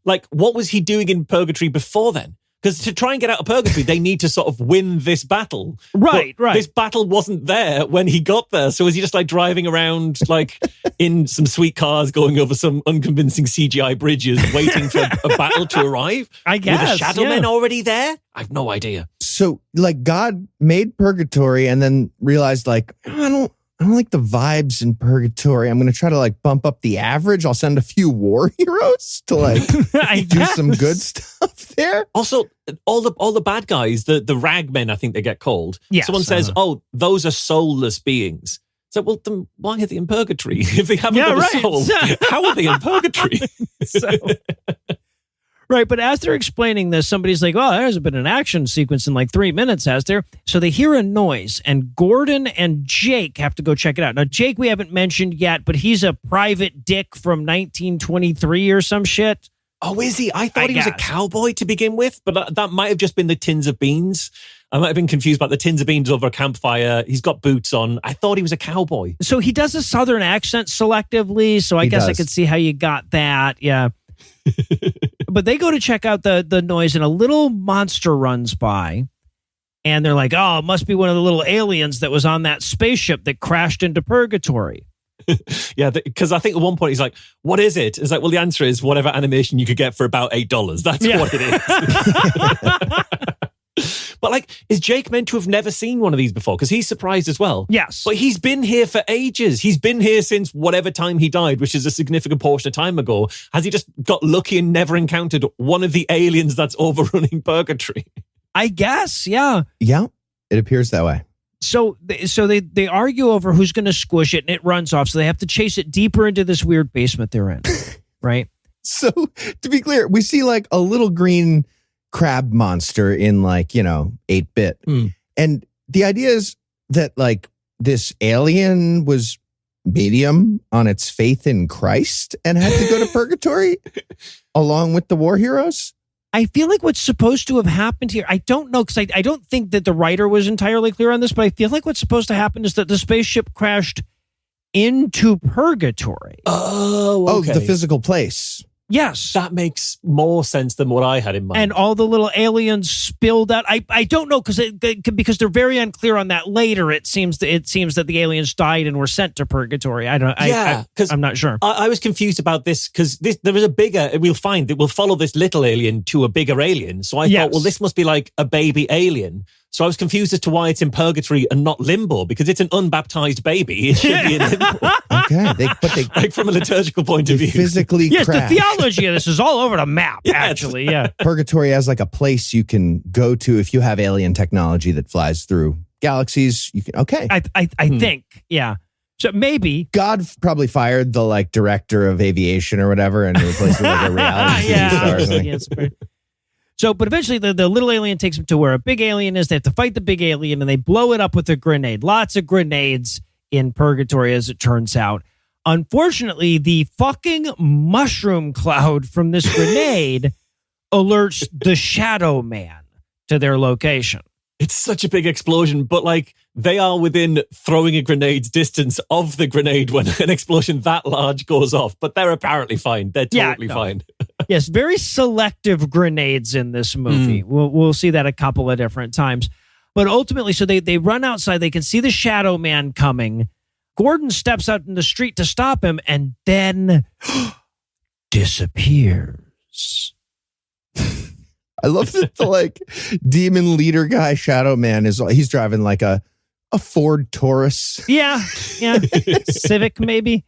like, what was he doing in purgatory before then? Because to try and get out of purgatory, they need to sort of win this battle. Right, But right. This battle wasn't there when he got there. So was he just like driving around like in some sweet cars going over some unconvincing CGI bridges waiting for a battle to arrive? I guess, Were the Shadow Men yeah. already there? I have no idea. So like God made purgatory and then realized like I don't like the vibes in purgatory. I'm going to try to like bump up the average. I'll send a few war heroes to like I do guess. some good stuff there. Also, all the bad guys, the rag men, I think they get called. Yes, Someone says, "Oh, those are soulless beings." So, well, then why are they in purgatory if they haven't Yeah, got right. a soul? How are they in purgatory? So, right, but as they're explaining this, somebody's like, "Oh, there's been an action sequence in like 3 minutes, has there?" So they hear a noise, and Gordon and Jake have to go check it out. Now, Jake we haven't mentioned yet, but he's a private dick from 1923 or some shit. Oh, is he? I thought I he was a guess. cowboy to begin with, but that might have just been the tins of beans. I might have been confused about the tins of beans over a campfire. He's got boots on. I thought he was a cowboy. So he does a southern accent selectively, so I He guess I does. could see how you got that. Yeah. But they go to check out the noise, and a little monster runs by, and they're like, "Oh, it must be one of the little aliens that was on that spaceship that crashed into purgatory." Yeah, because I think at one point he's like, "What is it?" It's like, well, the answer is whatever animation you could get for about $8. That's Yeah. what it is. But like, is Jake meant to have never seen one of these before? Because he's surprised as well. Yes. But he's been here for ages. He's been here since whatever time he died, which is a significant portion of time ago. Has he just got lucky and never encountered one of the aliens that's overrunning purgatory? I guess, yeah. Yeah, it appears that way. So they argue over who's going to squish it, and it runs off. So they have to chase it deeper into this weird basement they're in, right? So to be clear, we see like a little green crab monster in like, 8-bit. And the idea is that like this alien was medium on its faith in Christ and had to go to purgatory along with the war heroes. I feel like what's supposed to have happened here, I don't know, because I don't think that the writer was entirely clear on this, but I feel like what's supposed to happen is that the spaceship crashed into purgatory. Oh, okay. Oh, the physical place. Yes. That makes more sense than what I had in mind. And all the little aliens spilled out. I don't know, because they're very unclear on that later. It seems that the aliens died and were sent to purgatory. I'm not sure. I was confused about this because there is a bigger. We'll find that we'll follow this little alien to a bigger alien. So I thought, well, this must be like a baby alien. So I was confused as to why it's in purgatory and not limbo, because it's an unbaptized baby. It should be in limbo. Okay, they Like from a liturgical point of view. physically Yes, crash. the theology of this is all over the map, Yes. actually. Yeah. Purgatory as like a place you can go to if you have alien technology that flies through galaxies. You can I think, yeah. So maybe. God probably fired the like director of aviation or whatever and replaced it with like a reality TV star or something. Yes, so, but eventually the little alien takes them to where a big alien is. They have to fight the big alien, and they blow it up with a grenade. Lots of grenades in purgatory, as it turns out. Unfortunately, the fucking mushroom cloud from this grenade alerts the Shadow Man to their location. It's such a big explosion, but like they are within throwing a grenade's distance of the grenade when an explosion that large goes off, but they're apparently fine. They're totally fine. Yes, very selective grenades in this movie. We'll see that a couple of different times. But ultimately, so they run outside. They can see the Shadow Man coming. Gordon steps out in the street to stop him and then disappears. I love that the like demon leader guy, Shadow Man, he's driving like a Ford Taurus. Yeah. Civic, maybe.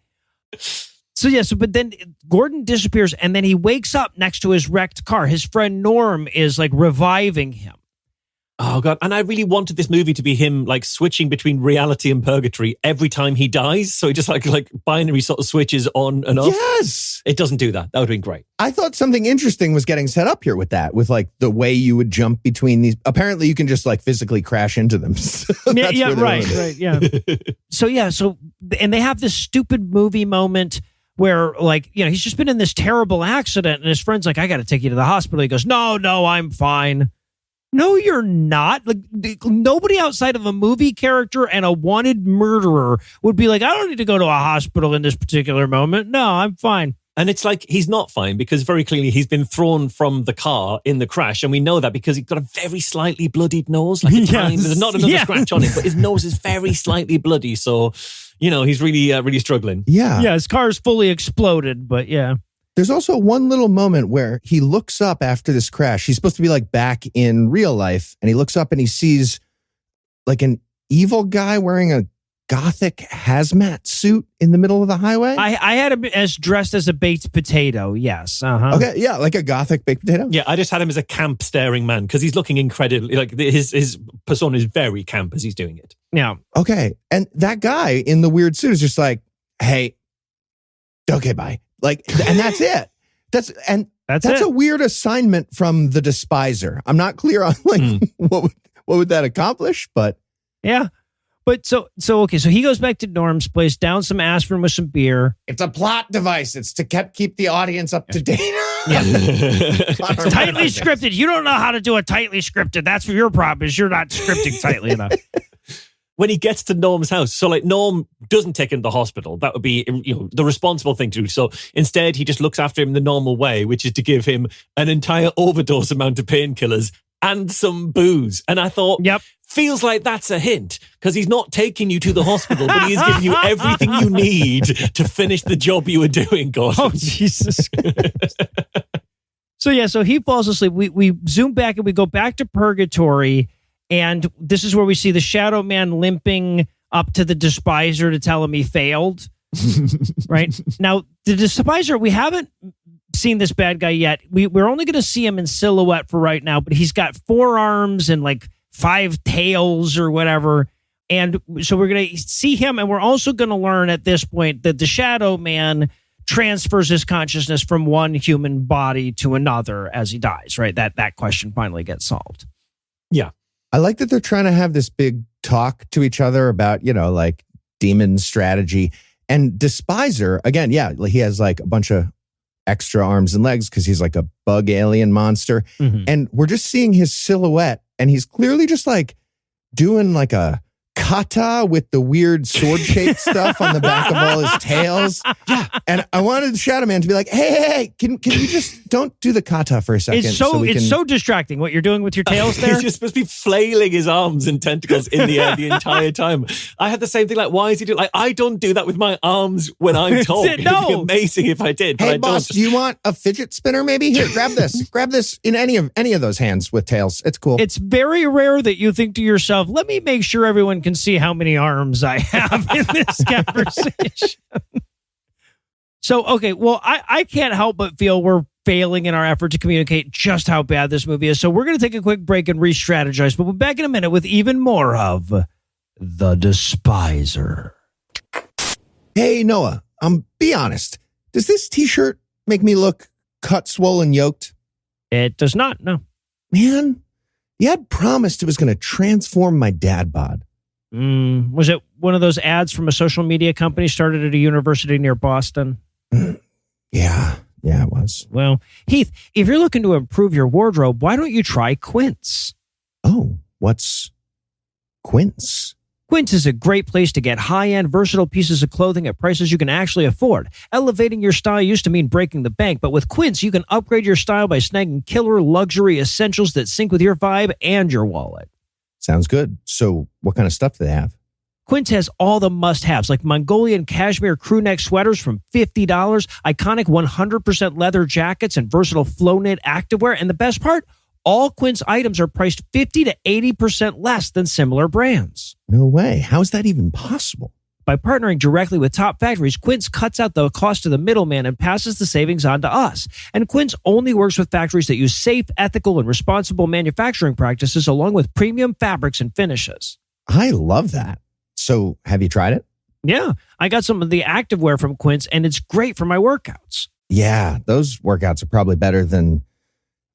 But then Gordon disappears and then he wakes up next to his wrecked car. His friend Norm is like reviving him. Oh, God. And I really wanted this movie to be him like switching between reality and purgatory every time he dies. So he just like binary sort of switches on and off. Yes. It doesn't do that. That would have been great. I thought something interesting was getting set up here with that, with like the way you would jump between these. Apparently you can just like physically crash into them. So right. Yeah. So and they have this stupid movie moment where like, he's just been in this terrible accident and his friend's like, I got to take you to the hospital. He goes, no, I'm fine. No, you're not. Like nobody outside of a movie character and a wanted murderer would be like, I don't need to go to a hospital in this particular moment. No, I'm fine. And it's like he's not fine because very clearly he's been thrown from the car in the crash. And we know that because he's got a very slightly bloodied nose. Like there's not another scratch on it, but his nose is very slightly bloody. So, he's really struggling. Yeah. Yeah, his car's fully exploded, but yeah. There's also one little moment where he looks up after this crash. He's supposed to be like back in real life. And he looks up and he sees like an evil guy wearing a gothic hazmat suit in the middle of the highway. I had him as dressed as a baked potato. Yes. Okay. Yeah. Like a gothic baked potato. Yeah. I just had him as a camp staring man because he's looking incredibly like his persona is very camp as he's doing it. Yeah. Okay. And that guy in the weird suit is just like, hey, okay, bye. Like, and that's it. That's a weird assignment from the Despiser. I'm not clear on like what would that accomplish, but yeah. But so he goes back to Norm's place, down some aspirin with some beer. It's a plot device. It's to keep the audience up to date. It's tightly scripted. You don't know how to do a tightly scripted. That's your problem. Is you're not scripting tightly enough. When he gets to Norm's house, so like Norm doesn't take him to the hospital. That would be the responsible thing to do. So instead, he just looks after him the normal way, which is to give him an entire overdose amount of painkillers and some booze. And I thought, feels like that's a hint because he's not taking you to the hospital, but he is giving you everything you need to finish the job you were doing, Gordon. Oh, Jesus Christ. So he falls asleep. We zoom back and we go back to purgatory. And this is where we see the Shadow Man limping up to the Despiser to tell him he failed. Right? Now, the Despiser, we haven't seen this bad guy yet. We're only going to see him in silhouette for right now, but he's got 4 arms and like 5 tails or whatever. And so we're going to see him, and we're also going to learn at this point that the Shadow Man transfers his consciousness from one human body to another as he dies, right? That question finally gets solved. Yeah. I like that they're trying to have this big talk to each other about, like demon strategy. And Despiser, again, he has like a bunch of extra arms and legs because he's like a bug alien monster. Mm-hmm. And we're just seeing his silhouette, and he's clearly just like doing like a kata with the weird sword-shaped stuff on the back of all his tails. Yeah. And I wanted the Shadow Man to be like, hey, can you just don't do the kata for a second? It's so distracting what you're doing with your tails there. He's just supposed to be flailing his arms and tentacles in the air the entire time. I had the same thing, like, why is he doing, like, I don't do that with my arms when I talk. It'd be amazing if I did. Hey, boss, do you want a fidget spinner maybe? Here, grab this. Grab this in any of those hands with tails. It's cool. It's very rare that you think to yourself, let me make sure everyone can see how many arms I have in this conversation. So, okay, well, I can't help but feel we're failing in our effort to communicate just how bad this movie is. So we're going to take a quick break and re-strategize, but we'll be back in a minute with even more of The Despiser. Hey, Noah, be honest. Does this t-shirt make me look cut, swollen, yoked? It does not, no. Man, you had promised it was going to transform my dad bod. Was it one of those ads from a social media company started at a university near Boston? Yeah, Yeah, it was. Well, Heath, if you're looking to improve your wardrobe, why don't you try Quince? Oh, what's Quince? Quince is a great place to get high-end, versatile pieces of clothing at prices you can actually afford. Elevating your style used to mean breaking the bank, but with Quince, you can upgrade your style by snagging killer luxury essentials that sync with your vibe and your wallet. Sounds good. So what kind of stuff do they have? Quince has all the must-haves, like Mongolian cashmere crew neck sweaters from $50, iconic 100% leather jackets, and versatile flow-knit activewear. And the best part? All Quince items are priced 50 to 80% less than similar brands. No way. How is that even possible? By partnering directly with top factories, Quince cuts out the cost of the middleman and passes the savings on to us. And Quince only works with factories that use safe, ethical, and responsible manufacturing practices, along with premium fabrics and finishes. I love that. So have you tried it? Yeah, I got some of the activewear from Quince, and it's great for my workouts. Yeah, those workouts are probably better than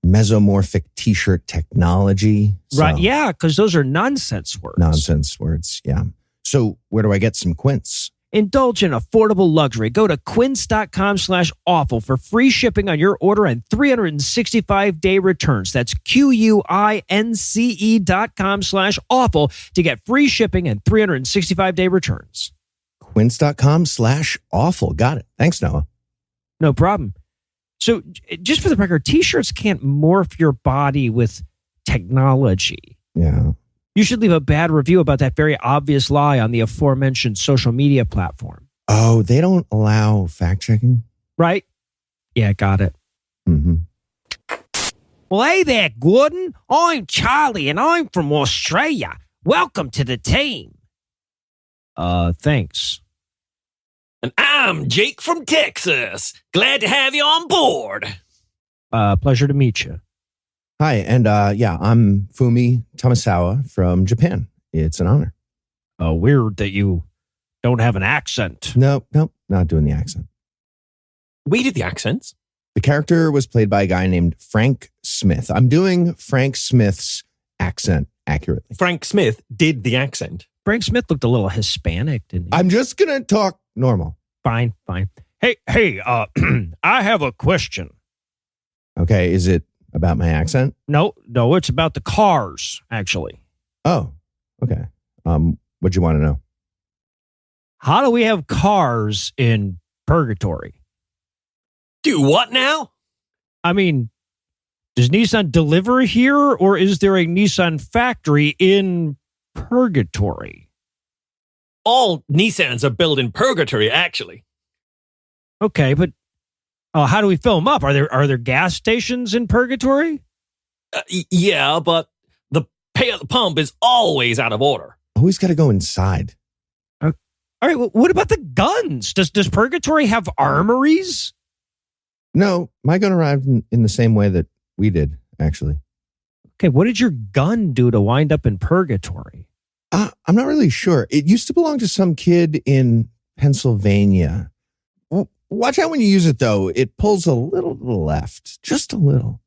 mesomorphic t-shirt technology. Right, yeah, because those are nonsense words. Nonsense words, yeah. So where do I get some Quince? Indulge in affordable luxury. Go to quince.com/awful for free shipping on your order and 365-day returns. That's QUINCE.com/awful to get free shipping and 365-day returns. Quince.com/awful. Got it. Thanks, Noah. No problem. So just for the record, t-shirts can't morph your body with technology. Yeah. You should leave a bad review about that very obvious lie on the aforementioned social media platform. Oh, they don't allow fact checking? Right? Yeah, got it. Mm-hmm. Well, hey there, Gordon. I'm Charlie, and I'm from Australia. Welcome to the team. Thanks. And I'm Jake from Texas. Glad to have you on board. Pleasure to meet you. Hi, and I'm Fumi Tamasawa from Japan. It's an honor. Weird that you don't have an accent. Nope, not doing the accent. We did the accents. The character was played by a guy named Frank Smith. I'm doing Frank Smith's accent accurately. Frank Smith did the accent. Frank Smith looked a little Hispanic, didn't he? I'm just going to talk normal. Fine. Hey, I have a question. Okay, is it about my accent? No, it's about the cars, actually. Oh, okay. What'd you want to know? How do we have cars in purgatory? Do what now? I mean, does Nissan deliver here, or is there a Nissan factory in purgatory? All Nissans are built in purgatory, actually. Okay, but how do we fill them up? Are there gas stations in purgatory? Yeah, but the pay at the pump is always out of order. Always got to go inside. All right, well, what about the guns? Does purgatory have armories? No, my gun arrived in the same way that we did, actually. Okay, what did your gun do to wind up in purgatory? I'm not really sure. It used to belong to some kid in Pennsylvania. Watch out when you use it, though. It pulls a little to the left. Just a little.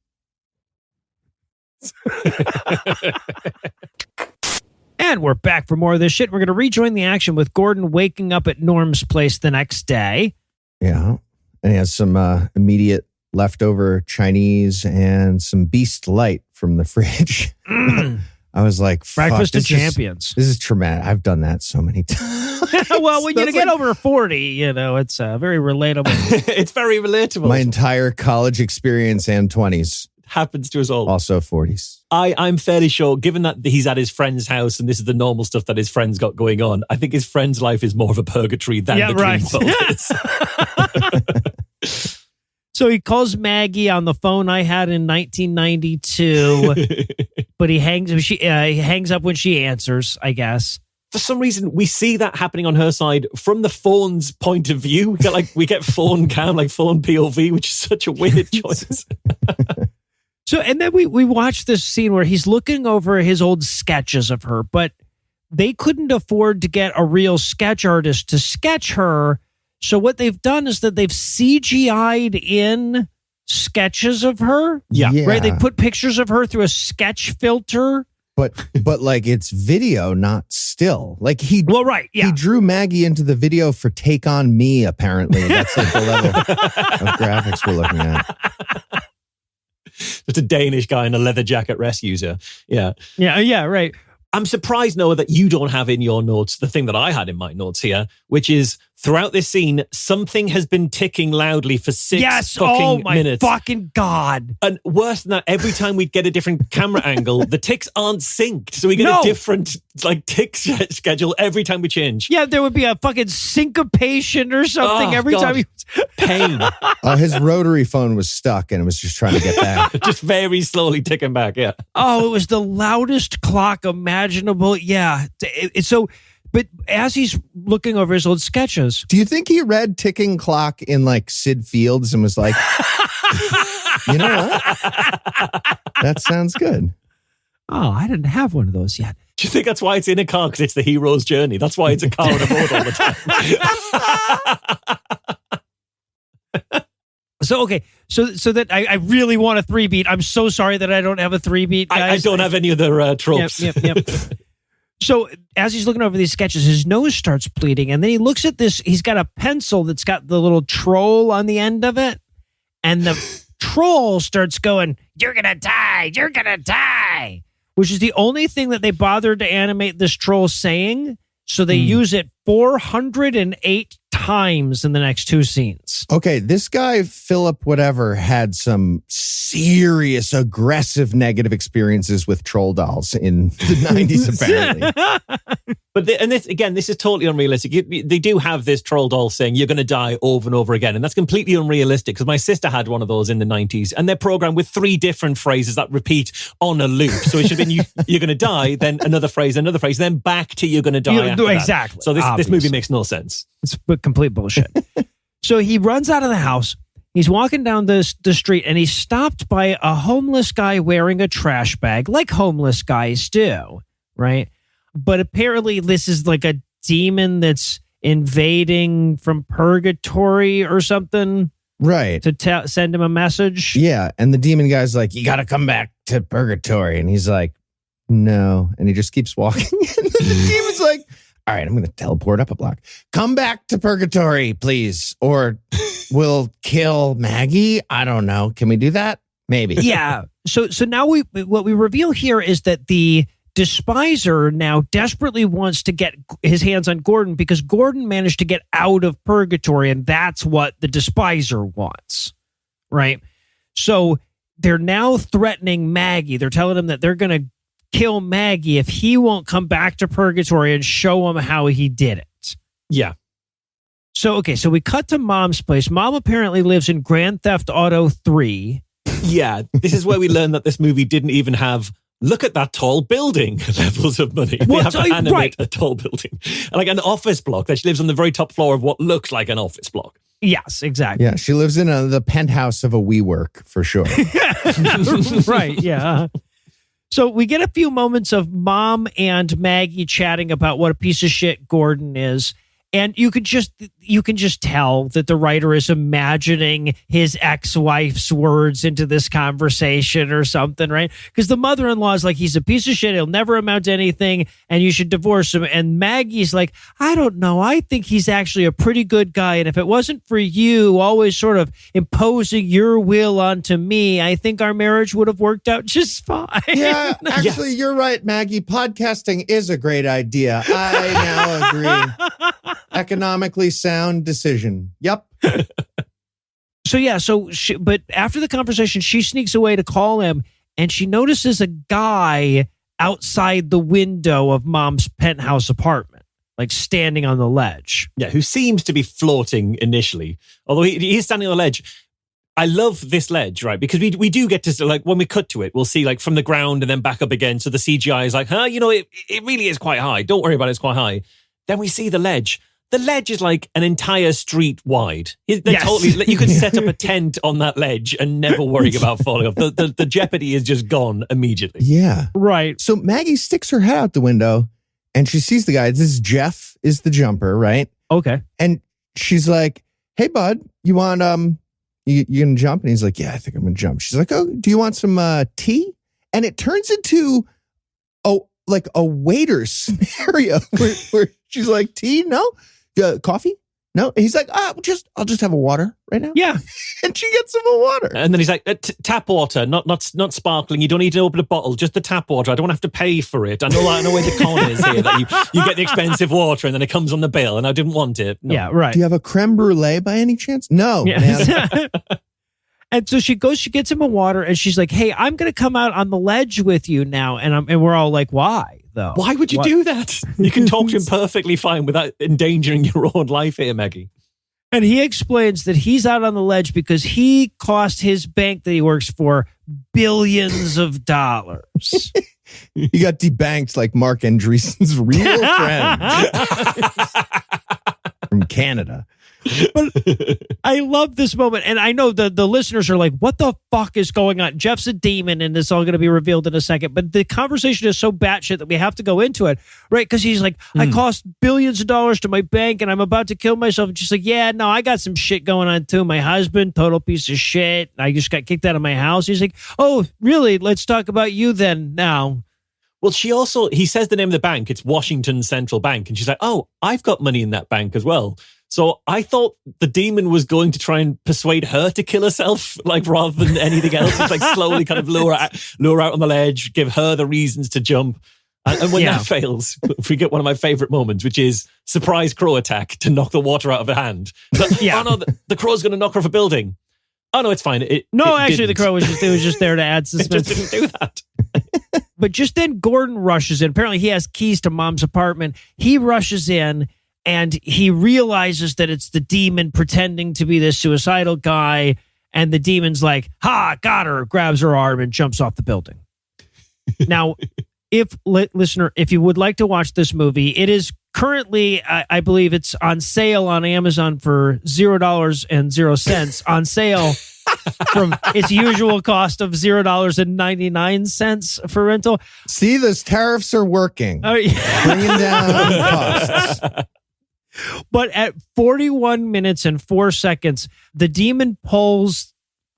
And we're back for more of this shit. We're going to rejoin the action with Gordon waking up at Norm's place the next day. Yeah. And he has some immediate leftover Chinese and some Beast Light from the fridge. I was like, breakfast of champions. This is traumatic. I've done that so many times. Well, when you get over 40, it's very relatable. It's very relatable. My entire college experience and 20s. Happens to us all. Also 40s. I'm fairly sure, given that he's at his friend's house and this is the normal stuff that his friend's got going on, I think his friend's life is more of a purgatory than the dream world is. So he calls Maggie on the phone I had in 1992, but he hangs up when she answers, I guess. For some reason, we see that happening on her side from the phone's point of view. We get phone cam, like phone POV, which is such a weird choice. So, and then we watch this scene where he's looking over his old sketches of her, but they couldn't afford to get a real sketch artist to sketch her. So what they've done is that they've CGI'd in sketches of her. Yeah. Right? They put pictures of her through a sketch filter. But like it's video, not still. Like he right, yeah. he drew Maggie into the video for Take On Me, apparently. That's like the level of graphics we're looking at. Just a Danish guy in a leather jacket rescues her. Yeah. Yeah, right. I'm surprised, Noah, that you don't have in your notes the thing that I had in my notes here, which is throughout this scene, something has been ticking loudly for 6 fucking minutes. Oh my fucking God. And worse than that, every time we'd get a different camera angle, the ticks aren't synced. So we get a different like tick schedule every time we change. Yeah, there would be a fucking syncopation or something every time. Pain. His rotary phone was stuck and it was just trying to get back. Just very slowly ticking back, yeah. Oh, it was the loudest clock imaginable. Yeah. But as he's looking over his old sketches. Do you think he read Ticking Clock in like Sid Fields and was like, you know what? That sounds good. Oh, I didn't have one of those yet. Do you think that's why it's in a car? Because it's the hero's journey. That's why it's a car on a boat all the time. So that I really want a 3-beat. I'm so sorry that I don't have a 3-beat. I don't have any other tropes. Yep. So as he's looking over these sketches, his nose starts bleeding, and then he looks at this. He's got a pencil that's got the little troll on the end of it, and the troll starts going, "You're gonna die! You're gonna die!" Which is the only thing that they bothered to animate this troll saying. So they use it 408 times in the next 2 scenes. Okay, this guy, Philip whatever, had some serious, aggressive, negative experiences with troll dolls in the 90s, apparently. But this is totally unrealistic. They do have this troll doll saying, "You're going to die," over and over again. And that's completely unrealistic because my sister had one of those in the 90s and they're programmed with 3 different phrases that repeat on a loop. So it should have been, you're going to die, then another phrase, then back to you're going to die. Exactly. So this movie makes no sense. It's complete bullshit. So he runs out of the house. He's walking down the street and he's stopped by a homeless guy wearing a trash bag, like homeless guys do, right? But apparently this is like a demon that's invading from purgatory or something. Right. To send him a message. Yeah. And the demon guy's like, "You got to come back to purgatory." And he's like, "No." And he just keeps walking. And then the demon's like, "All right, I'm going to teleport up a block. Come back to purgatory, please. Or we'll kill Maggie. I don't know. Can we do that? Maybe." Yeah. So now what we reveal here is that the Despiser now desperately wants to get his hands on Gordon because Gordon managed to get out of purgatory, and that's what the Despiser wants, right? So they're now threatening Maggie. They're telling him that they're going to kill Maggie if he won't come back to purgatory and show him how he did it. Yeah. So we cut to Mom's place. Mom apparently lives in Grand Theft Auto 3. Yeah, this is where we learn that this movie didn't even have look at that tall building levels of money. They have to animate a tall building. Like an office block that she lives on the very top floor of what looks like an office block. Yes, exactly. Yeah, she lives in the penthouse of a WeWork for sure. Right, yeah. So we get a few moments of Mom and Maggie chatting about what a piece of shit Gordon is. And you can just tell that the writer is imagining his ex-wife's words into this conversation or something, right? Because the mother-in-law is like, "He's a piece of shit. He'll never amount to anything, and you should divorce him." And Maggie's like, "I don't know. I think he's actually a pretty good guy. And if it wasn't for you always sort of imposing your will onto me, I think our marriage would have worked out just fine." Yeah, actually, You're right, Maggie. Podcasting is a great idea. I now agree. Economically sound decision. Yep. But after the conversation, she sneaks away to call him, and she notices a guy outside the window of Mom's penthouse apartment, like standing on the ledge. Yeah, who seems to be floating initially, although he is standing on the ledge. I love this ledge, right? Because we do get to, like, when we cut to it, we'll see, like, from the ground and then back up again. So the CGI is like, it really is quite high. Don't worry about it, it's quite high. Then we see the ledge. The ledge is like an entire street wide. Totally, you could set up a tent on that ledge and never worry about falling off. The jeopardy is just gone immediately. Yeah. Right. So Maggie sticks her head out the window and she sees the guy. This is Jeff is the jumper, right? Okay. And she's like, "Hey, bud, you want, you gonna jump?" And he's like, "Yeah, I think I'm gonna jump." She's like, "Oh, do you want some tea?" And it turns into a like a waiter scenario where she's like, tea? No? Coffee? No? And he's like, I'll just have a water right now. Yeah. And she gets him a water. And then he's like, tap water, not sparkling. You don't need to open a bottle, just the tap water. I don't have to pay for it. I know where the con is here, that you get the expensive water and then it comes on the bill, and I didn't want it. No. Yeah, right. Do you have a creme brulee by any chance? No, man. And so she gets him a water, and she's like, hey, I'm going to come out on the ledge with you now. And we're all like, why, though? Why would you do that? You can talk to him perfectly fine without endangering your own life here, Maggie. And he explains that he's out on the ledge because he cost his bank that he works for billions of dollars. He got debanked like Mark Andreessen's real friend from Canada. But I love this moment, and I know the listeners are like, what the fuck is going on? Jeff's a demon, and it's all going to be revealed in a second. But the conversation is so batshit that we have to go into it, right? Because he's like, I cost billions of dollars to my bank, and I'm about to kill myself. And she's like, yeah, no, I got some shit going on too. My husband, total piece of shit. I just got kicked out of my house. He's like, oh, really? Let's talk about you then now. Well, he says the name of the bank. It's Washington Central Bank. And she's like, oh, I've got money in that bank as well. So I thought the demon was going to try and persuade her to kill herself, like rather than anything else. It's like slowly kind of lure her out on the ledge, give her the reasons to jump. And when that fails, we get one of my favorite moments, which is surprise crow attack to knock the water out of her hand. But, oh no, the crow's going to knock her off a building. Oh no, it's fine. Actually, the crow was just there to add suspense. It just didn't do that. But just then Gordon rushes in. Apparently he has keys to Mom's apartment. He rushes in and he realizes that it's the demon pretending to be this suicidal guy. And the demon's like, ha, got her, grabs her arm and jumps off the building. Now, listener, if you would like to watch this movie, it is currently, I believe it's on sale on Amazon for $0.00 on sale from its usual cost of $0.99 for rental. See, those tariffs are working. Oh, yeah. Bringing down costs. But at 41 minutes and 4 seconds, the demon pulls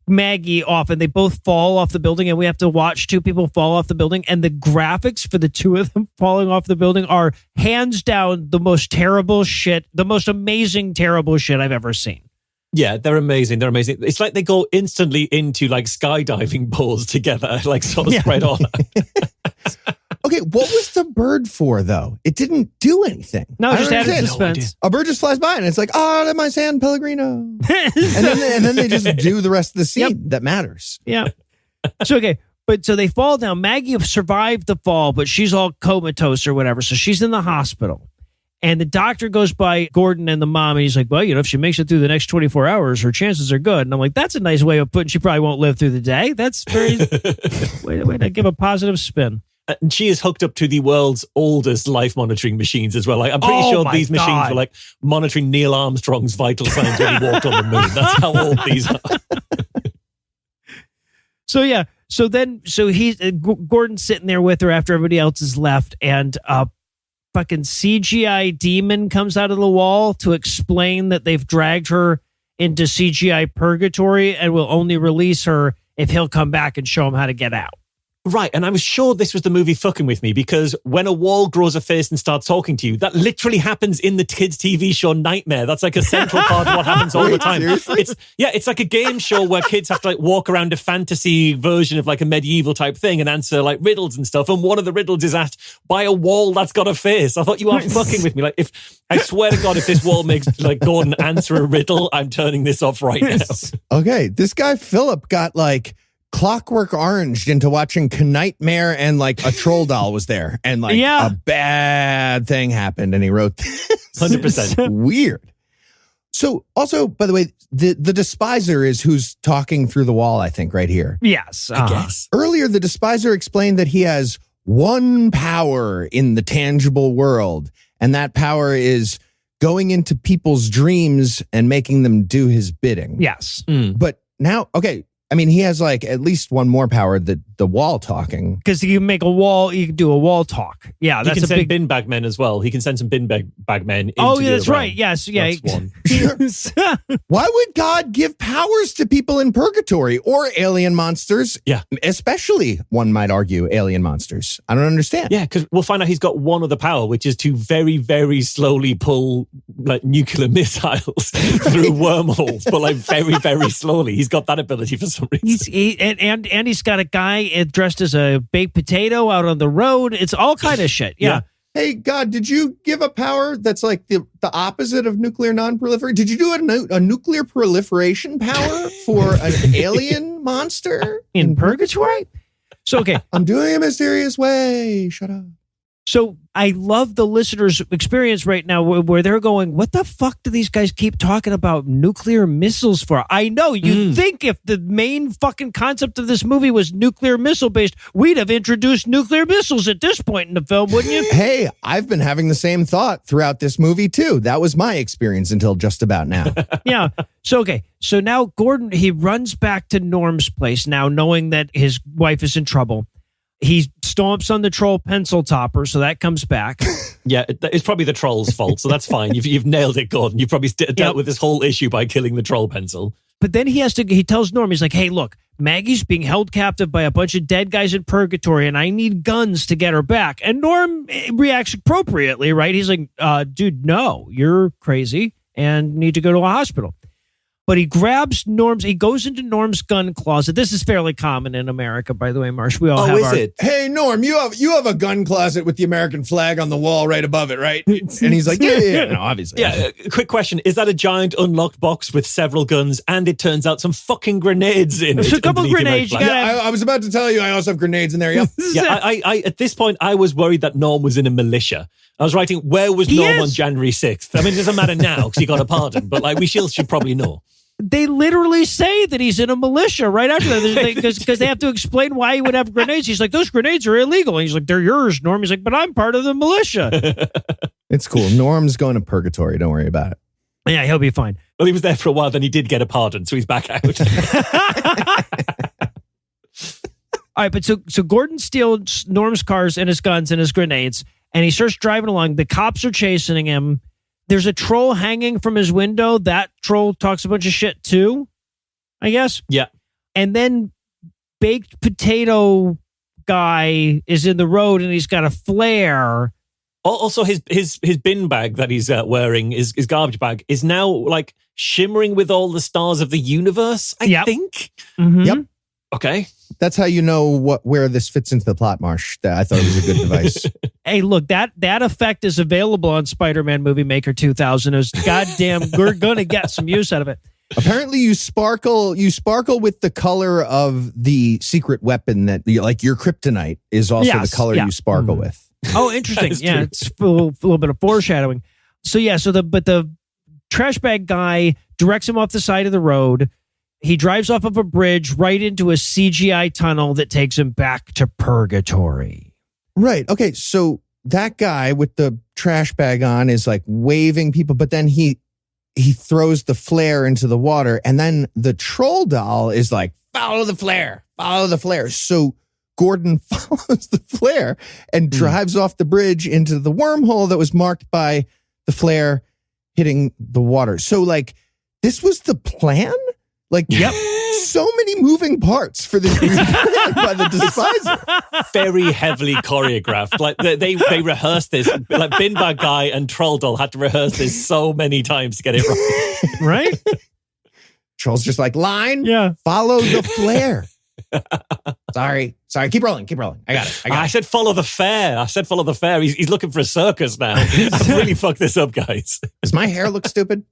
Maggie off and they both fall off the building, and we have to watch two people fall off the building. And the graphics for the two of them falling off the building are hands down the most terrible shit, the most amazing, terrible shit I've ever seen. Yeah, they're amazing. They're amazing. It's like they go instantly into like skydiving poles together, like sort of spread on. Okay, what was the bird for, though? It didn't do anything. No, just added suspense. A bird just flies by, and it's like, oh, my San Pellegrino. and then they just do the rest of the scene that matters. Yeah. So they fall down. Maggie survived the fall, but she's all comatose or whatever, so she's in the hospital. And the doctor goes by Gordon and the mom, and he's like, well, if she makes it through the next 24 hours, her chances are good. And I'm like, that's a nice way of putting she probably won't live through the day. That's very way to give a positive spin. And she is hooked up to the world's oldest life monitoring machines as well. Like, I'm pretty sure these machines were like monitoring Neil Armstrong's vital signs when he walked on the moon. That's how old these are. So he's Gordon's sitting there with her after everybody else is left, and fucking CGI demon comes out of the wall to explain that they've dragged her into CGI purgatory and will only release her if he'll come back and show him how to get out. Right, and I was sure this was the movie fucking with me, because when a wall grows a face and starts talking to you, that literally happens in the kids' TV show Nightmare. That's like a central part of what happens all the time. Seriously? It's like a game show where kids have to like walk around a fantasy version of like a medieval type thing and answer like riddles and stuff. And one of the riddles is asked by a wall that's got a face. I thought, you are fucking with me. Like, if I swear to God, if this wall makes like Gordon answer a riddle, I'm turning this off right now. Okay, this guy Philip got like Clockwork Oranged into watching Knightmare, and like a troll doll was there, and like a bad thing happened, and he wrote this. 100%. Weird. So also, by the way, the Despiser is who's talking through the wall, I think, right here. Yes. I guess. Earlier, the Despiser explained that he has one power in the tangible world, and that power is going into people's dreams and making them do his bidding. Yes. But now, okay, I mean, he has like at least one more power that the wall talking. Because you can make a wall, you can do a wall talk. Yeah, He that's can a send big... bin bag men as well. He can send some bin bag men. Oh, into yeah, the that's realm. right. Yes, yeah. That's one. Why would God give powers to people in purgatory or alien monsters? Yeah. Especially, one might argue, alien monsters. I don't understand. Yeah, because we'll find out he's got one other power, which is to very, very slowly pull like nuclear missiles through wormholes, but like very, very slowly. He's got that ability for some reason. And he's got a guy dressed as a baked potato out on the road. It's all kind of shit. Yeah. Hey, God, did you give a power that's like the opposite of nuclear non-proliferation? Did you do a nuclear proliferation power for an alien monster? In purgatory? So, okay. I'm doing it a mysterious way. Shut up. So I love the listeners' experience right now where they're going, what the fuck do these guys keep talking about nuclear missiles for? I know, you'd think if the main fucking concept of this movie was nuclear missile based, we'd have introduced nuclear missiles at this point in the film, wouldn't you? Hey, I've been having the same thought throughout this movie too. That was my experience until just about now. Yeah. So, okay. So now Gordon, he runs back to Norm's place now, knowing that his wife is in trouble. He stomps on the troll pencil topper, so that comes back. Yeah, it's probably the troll's fault, so that's fine. You've nailed it, Gordon. You've probably dealt with this whole issue by killing the troll pencil. But then he tells Norm, he's like, hey, look, Maggie's being held captive by a bunch of dead guys in purgatory, and I need guns to get her back. And Norm reacts appropriately, right? He's like, dude, no, you're crazy and need to go to a hospital. But he goes into Norm's gun closet. This is fairly common in America, by the way, Marsh. We all have our... it? Hey, Norm, you have a gun closet with the American flag on the wall right above it, right? And he's like, yeah, no, obviously. Yeah, quick question. Is that a giant unlocked box with several guns and it turns out some fucking grenades in it? There's a couple of grenades. I was about to tell you I also have grenades in there. Yep. Yeah, I at this point, I was worried that Norm was in a militia. I was writing, where was Norm on January 6th? I mean, it doesn't matter now because he got a pardon, but like we should probably know. They literally say that he's in a militia right after that because they have to explain why he would have grenades. He's like, those grenades are illegal. And he's like, they're yours, Norm. He's like, but I'm part of the militia. It's cool. Norm's going to purgatory. Don't worry about it. Yeah, he'll be fine. Well, he was there for a while, then he did get a pardon, so he's back out. All right, but so Gordon steals Norm's cars and his guns and his grenades, and he starts driving along. The cops are chasing him. There's a troll hanging from his window. That troll talks a bunch of shit too, I guess. Yeah. And then baked potato guy is in the road and he's got a flare. Also, his bin bag that he's wearing, his garbage bag, is now like shimmering with all the stars of the universe, I think. Mm-hmm. Yep. Okay. That's how you know where this fits into the plot, Marsh. I thought it was a good device. Hey, look, that effect is available on Spider-Man Movie Maker 2000. It was goddamn, we're going to get some use out of it. Apparently you sparkle with the color of the secret weapon that like your kryptonite is also the color you sparkle with. Oh, interesting. Yeah, it's a little bit of foreshadowing. So yeah, but the trash bag guy directs him off the side of the road. He drives off of a bridge right into a CGI tunnel that takes him back to purgatory. Right. Okay. So that guy with the trash bag on is like waving people, but then he throws the flare into the water, and then the troll doll is like, follow the flare, follow the flare. So Gordon follows the flare and drives off the bridge into the wormhole that was marked by the flare hitting the water. So like, this was the plan? Like, yep. So many moving parts for this plan by the Despiser. Very heavily choreographed. Like they rehearsed this. Like bin bag guy and troll doll had to rehearse this so many times to get it right. Right? Troll's just like, line, follow the flare. Sorry. Keep rolling. I got it. I said follow the fair. He's looking for a circus now. I've really fucked this up, guys. Does my hair look stupid?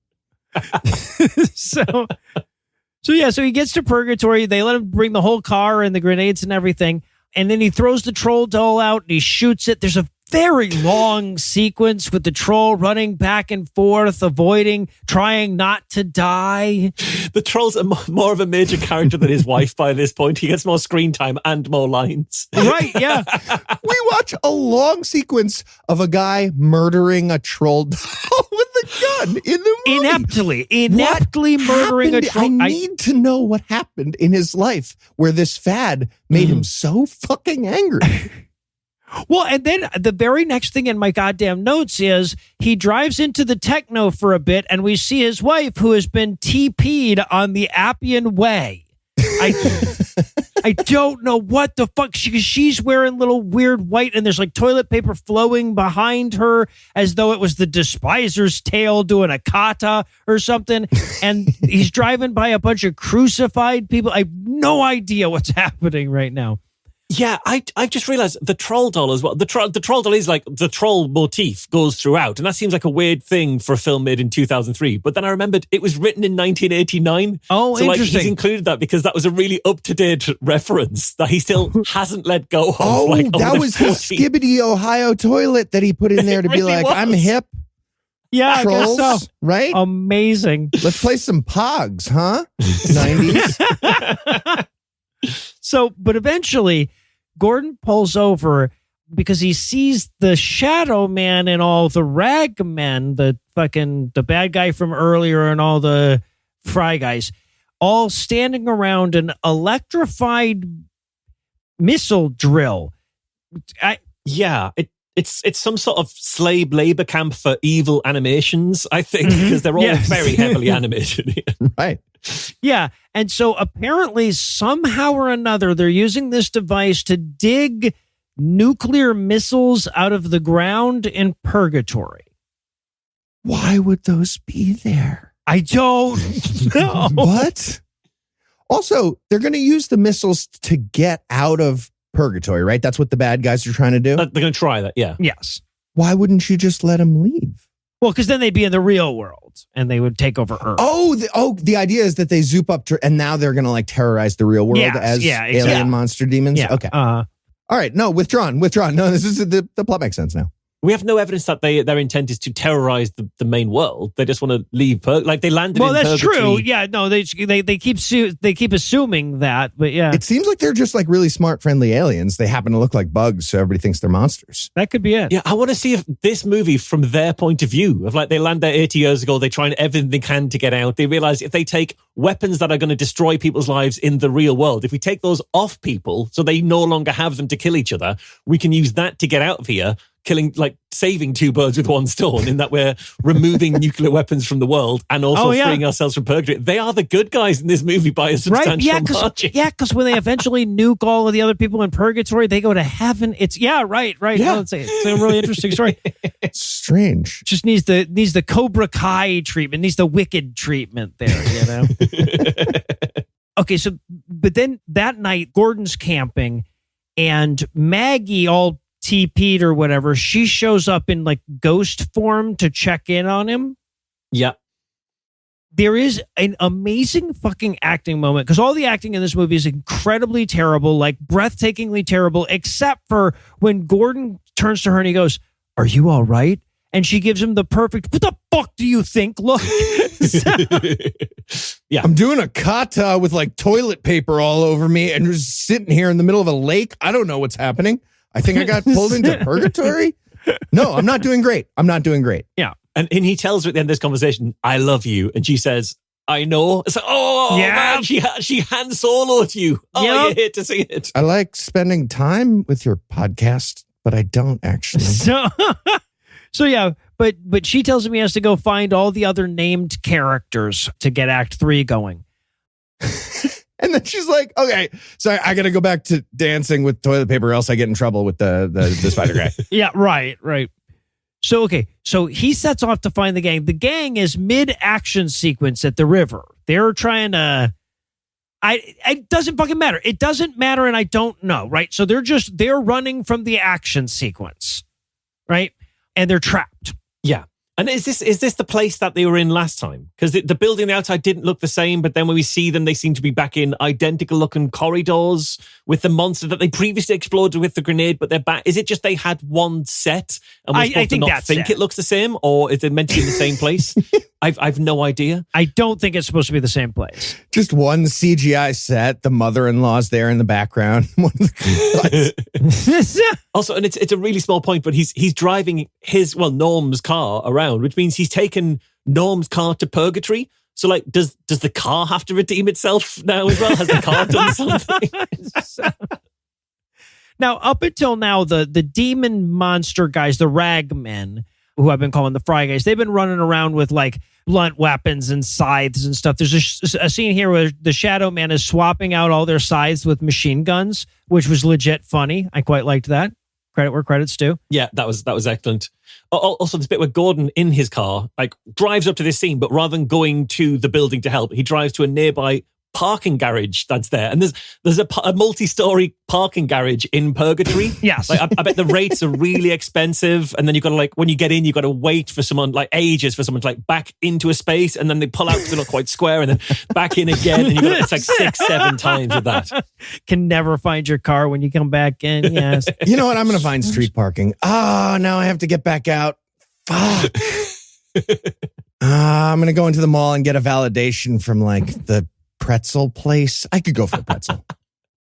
So he gets to purgatory. They let him bring the whole car and the grenades and everything. And then he throws the troll doll out and he shoots it. There's a very long sequence with the troll running back and forth, trying not to die. The troll's more of a major character than his wife by this point. He gets more screen time and more lines. Right, yeah. We watch a long sequence of a guy murdering a troll doll with gun in the movie. Ineptly murdering a troll. I need to know what happened in his life where this fad made him so fucking angry. Well, and then the very next thing in my goddamn notes is he drives into the techno for a bit, and we see his wife who has been TP'd on the Appian Way. I don't know what the fuck. She's wearing little weird white, and there's like toilet paper flowing behind her as though it was the Despiser's tail doing a kata or something. And he's driving by a bunch of crucified people. I have no idea what's happening right now. Yeah, I've just realized the troll doll as well. The troll doll is like the troll motif goes throughout, and that seems like a weird thing for a film made in 2003. But then I remembered it was written in 1989. Oh, so interesting. Like, he's included that because that was a really up-to-date reference that he still hasn't let go of. Oh, like, that was his Skibbity Ohio toilet that he put in there to be really like, was. I'm hip. Yeah, Trolls, I guess so. right? Amazing. Let's play some Pogs, huh? 90s. So, but eventually, Gordon pulls over because he sees the Shadow Man and all the Rag Men, the bad guy from earlier and all the Fry guys, all standing around an electrified missile drill. It's some sort of slave labor camp for evil animations, I think, because they're all very heavily animated. Right. Yeah. And so apparently somehow or another, they're using this device to dig nuclear missiles out of the ground in purgatory. Why would those be there? I don't know. What? Also, they're going to use the missiles to get out of purgatory, right? That's what the bad guys are trying to do. They're going to try that, yeah. Yes. Why wouldn't you just let them leave? Well, because then they'd be in the real world and they would take over Earth. The idea is that they zoop up to, and now they're going to like terrorize the real world as alien monster demons. Yeah. Okay. All right. No, withdrawn. No, this is the plot makes sense now. We have no evidence that their intent is to terrorize the main world. They just want to leave. Like they landed. Well, in that's purgatory. true. Yeah, no, they keep assuming that, but yeah, It seems like they're just like really smart, friendly aliens. They happen to look like bugs, so everybody thinks they're monsters. that could be it. Yeah, I want to see if this movie from their point of view of like they land there 80 years ago, they try everything they can to get out. They realize if they take weapons that are going to destroy people's lives in the real world, if we take those off people so they no longer have them to kill each other, we can use that to get out of here. Saving two birds with one stone in that we're removing nuclear weapons from the world and also freeing ourselves from purgatory. They are the good guys in this movie by a substantial margin. Yeah, because when they eventually nuke all of the other people in purgatory, they go to heaven. Right. Yeah. No, it's a really interesting story. It's strange. Just needs the Cobra Kai treatment, needs the Wicked treatment there, you know? Okay, so, but then that night, Gordon's camping and Maggie all TP'd or whatever, she shows up in like ghost form to check in on him. Yeah. There is an amazing fucking acting moment because all the acting in this movie is incredibly terrible, like breathtakingly terrible, except for when Gordon turns to her and he goes, "Are you all right?" And she gives him the perfect, "What the fuck do you think?" look. Yeah. I'm doing a kata with like toilet paper all over me and just sitting here in the middle of a lake. I don't know what's happening. I think I got pulled into purgatory. No, I'm not doing great. Yeah. And he tells her at the end of this conversation, "I love you." And she says, "I know." It's like, man, she Han Soloed you. Oh, you hate to see it. I like spending time with your podcast, but I don't actually. So yeah, but she tells him he has to go find all the other named characters to get Act 3 going. And then she's like, "Okay, so I got to go back to dancing with toilet paper, or else I get in trouble with the spider guy." Yeah, right. So, okay, so he sets off to find the gang. The gang is mid-action sequence at the river. They're trying to... It doesn't fucking matter. It doesn't matter, and I don't know, right? So they're running from the action sequence, right? And they're trapped. Yeah. And is this the place that they were in last time? Because the building on the outside didn't look the same, but then when we see them, they seem to be back in identical looking corridors with the monster that they previously exploded with the grenade, but they're back. Is it just they had one set and we're supposed to not think it looks the same, or is it meant to be in the same place? I've no idea. I don't think it's supposed to be the same place. Just one CGI set. The mother-in-law's there in the background. Also, and it's a really small point, but he's driving Norm's car around. around, which means he's taken Norm's car to purgatory. So, like, does the car have to redeem itself now as well? Has the car done something? Now, up until now, the demon monster guys, the rag men, who I've been calling the fry guys, they've been running around with like blunt weapons and scythes and stuff. There's a scene here where the Shadow Man is swapping out all their scythes with machine guns, which was legit funny. I quite liked that. Credit where credit's due. Yeah, that was excellent. Also, this bit where Gordon in his car like drives up to this scene, but rather than going to the building to help, he drives to a nearby parking garage that's there, and there's a multi-story parking garage in purgatory. Yes, like, I bet the rates are really expensive, and then you've got to, like, when you get in, you've got to wait for someone, like, ages for someone to like back into a space, and then they pull out because they're not quite square, and then back in again, and you got it's like 6-7 times of that. Can never find your car when you come back in. Yes. You know what? I'm going to find street parking. Oh, now I have to get back out. Fuck. I'm going to go into the mall and get a validation from like the pretzel place. I could go for a pretzel.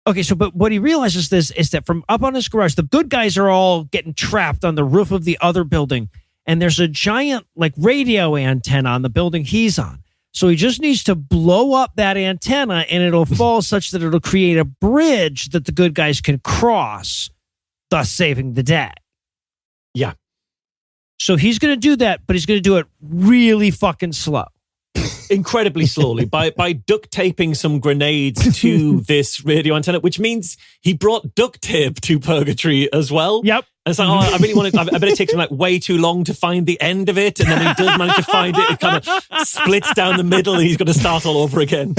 Okay, so but what he realizes is that from up on his garage, the good guys are all getting trapped on the roof of the other building, and there's a giant like radio antenna on the building he's on. So he just needs to blow up that antenna, and it'll fall such that it'll create a bridge that the good guys can cross, thus saving the day. Yeah. So he's going to do that, but he's going to do it really fucking slow. Incredibly slowly by duct taping some grenades to this radio antenna, which means he brought duct tape to purgatory as well. Yep. And it's like, oh, I really want to, I bet it takes him like way too long to find the end of it. And then when he does manage to find it, it kind of splits down the middle and he's got to start all over again.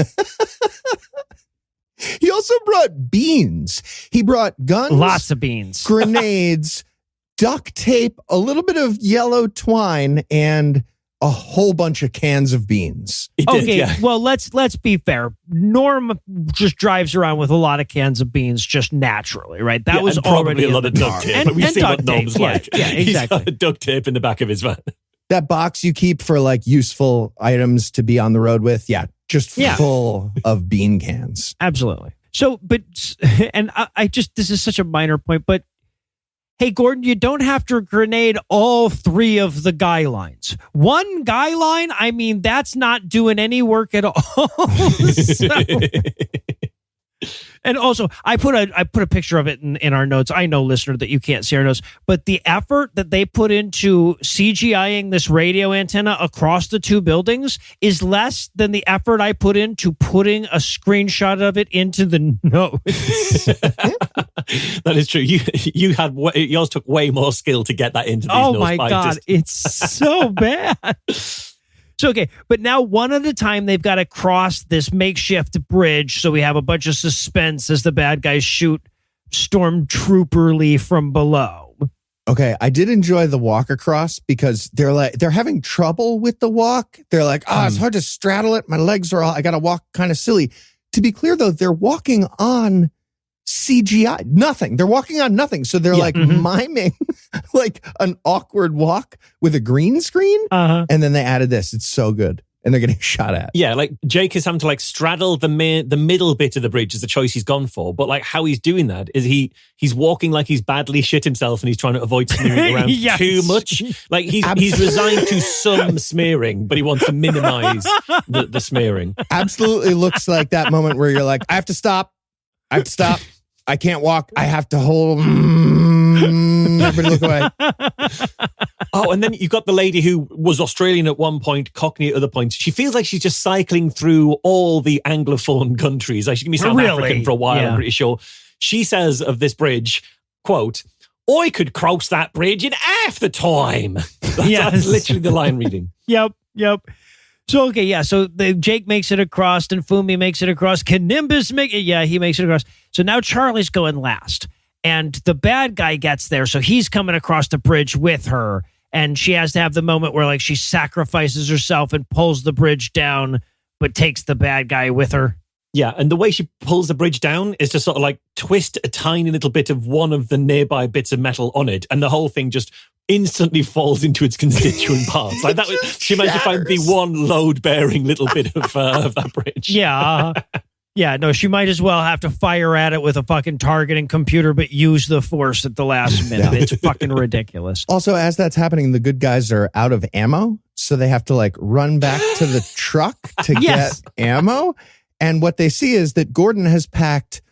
He also brought beans. He brought guns. Lots of beans. Grenades, duct tape, a little bit of yellow twine, and a whole bunch of cans of beans. He did, okay, yeah. well, let's be fair. Norm just drives around with a lot of cans of beans just naturally, right? That was and probably already a lot of duct tape. But we see what Norm's like. Yeah, exactly. He's got duct tape in the back of his van. That box you keep for like useful items to be on the road with, just full of bean cans. Absolutely. So, but, and I just, this is such a minor point, but hey, Gordon, you don't have to grenade all three of the guy lines. One guy line, I mean, that's not doing any work at all. And also, I put a picture of it in our notes. I know, listener, that you can't see our notes, but the effort that they put into CGIing this radio antenna across the two buildings is less than the effort I put into putting a screenshot of it into the notes. That is true. Yours took way more skill to get that into these notes. Oh my God, it's so bad. So, okay, but now one at a time, they've got to cross this makeshift bridge. So we have a bunch of suspense as the bad guys shoot stormtrooperly from below. Okay, I did enjoy the walk across because they're having trouble with the walk. They're like, it's hard to straddle it. My legs are I got to walk kind of silly. To be clear, though, they're walking on CGI, nothing. They're walking on nothing. So they're miming like an awkward walk with a green screen. And then they added this. It's so good. And they're getting shot at. Yeah, like Jake is having to like straddle the middle bit of the bridge is the choice he's gone for. But like how he's doing that is he's walking like he's badly shit himself and he's trying to avoid smearing around too much. Like he's resigned to some smearing, but he wants to minimize the smearing. Absolutely looks like that moment where you're like, I have to stop. I can't walk. I have to hold. Everybody look away. Oh, and then you've got the lady who was Australian at one point, Cockney at other points. She feels like she's just cycling through all the Anglophone countries. Like she can be South African for a while, I'm pretty sure. She says of this bridge, quote, I could cross that bridge in half the time. That's literally the line reading. Yep. So, okay, yeah. So Jake makes it across and Fumi makes it across. Can Nimbus make it? Yeah, he makes it across. So now Charlie's going last. And the bad guy gets there. So he's coming across the bridge with her. And she has to have the moment where like she sacrifices herself and pulls the bridge down, but takes the bad guy with her. Yeah, and the way she pulls the bridge down is to sort of like twist a tiny little bit of one of the nearby bits of metal on it. And the whole thing just instantly falls into its constituent parts. Like that, she managed to find the one load-bearing little bit of that bridge. Yeah. Yeah, no, she might as well have to fire at it with a fucking targeting computer, but use the force at the last minute. It's fucking ridiculous. Also, as that's happening, the good guys are out of ammo, so they have to like run back to the truck to Yes. get ammo. And what they see is that Gordon has packed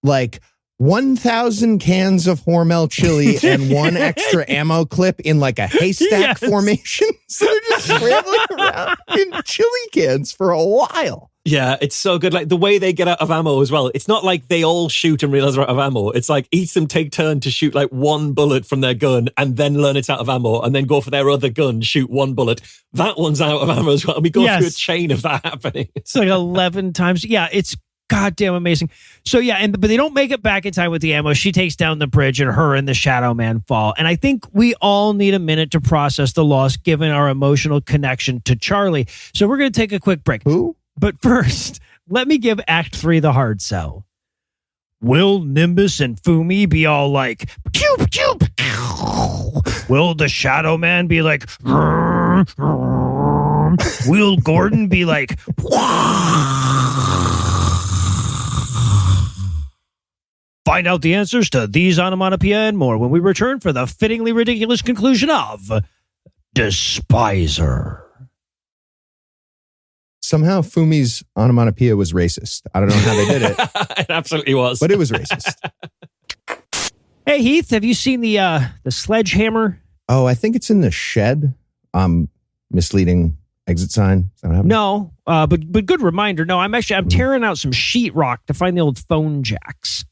like 1,000 cans of Hormel chili and one extra ammo clip in like a haystack formation. So they're just scrambling around in chili cans for a while. Yeah, it's so good. Like the way they get out of ammo as well. It's not like they all shoot and realize they're out of ammo. It's like each of them take turn to shoot like one bullet from their gun and then learn it's out of ammo and then go for their other gun, shoot one bullet. That one's out of ammo as well. And we go through a chain of that happening. It's like 11 times. Yeah, it's goddamn amazing. So yeah, but they don't make it back in time with the ammo. She takes down the bridge and her and the Shadow Man fall. And I think we all need a minute to process the loss given our emotional connection to Charlie. So we're going to take a quick break. Who? But first, let me give Act 3 the hard sell. Will Nimbus and Fumi be all like, pew, pew, pew? Will the Shadow Man be like, will Gordon be like, find out the answers to these onomatopoeia and more when we return for the fittingly ridiculous conclusion of Despiser. Somehow Fumi's onomatopoeia was racist. I don't know how they did it. It absolutely was. But it was racist. Hey, Heath, have you seen the sledgehammer? Oh, I think it's in the shed. Misleading exit sign. Is that what happened? No, but good reminder. No, I'm tearing out some sheetrock to find the old phone jacks.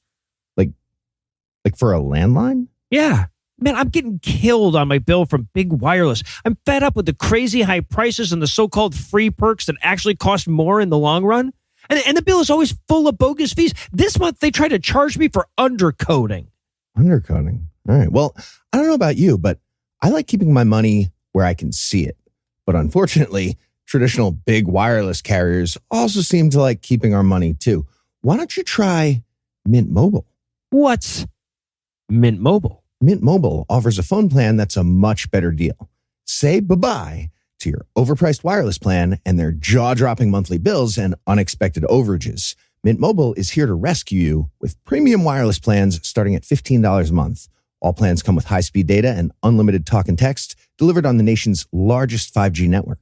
Like for a landline? Yeah. Man, I'm getting killed on my bill from big wireless. I'm fed up with the crazy high prices and the so-called free perks that actually cost more in the long run. And the bill is always full of bogus fees. This month, they tried to charge me for undercoding. Undercoding. All right. Well, I don't know about you, but I like keeping my money where I can see it. But unfortunately, traditional big wireless carriers also seem to like keeping our money too. Why don't you try Mint Mobile? What's Mint Mobile? Mint Mobile offers a phone plan that's a much better deal. Say bye-bye to your overpriced wireless plan and their jaw-dropping monthly bills and unexpected overages. Mint Mobile is here to rescue you with premium wireless plans starting at $15 a month. All plans come with high-speed data and unlimited talk and text delivered on the nation's largest 5G network.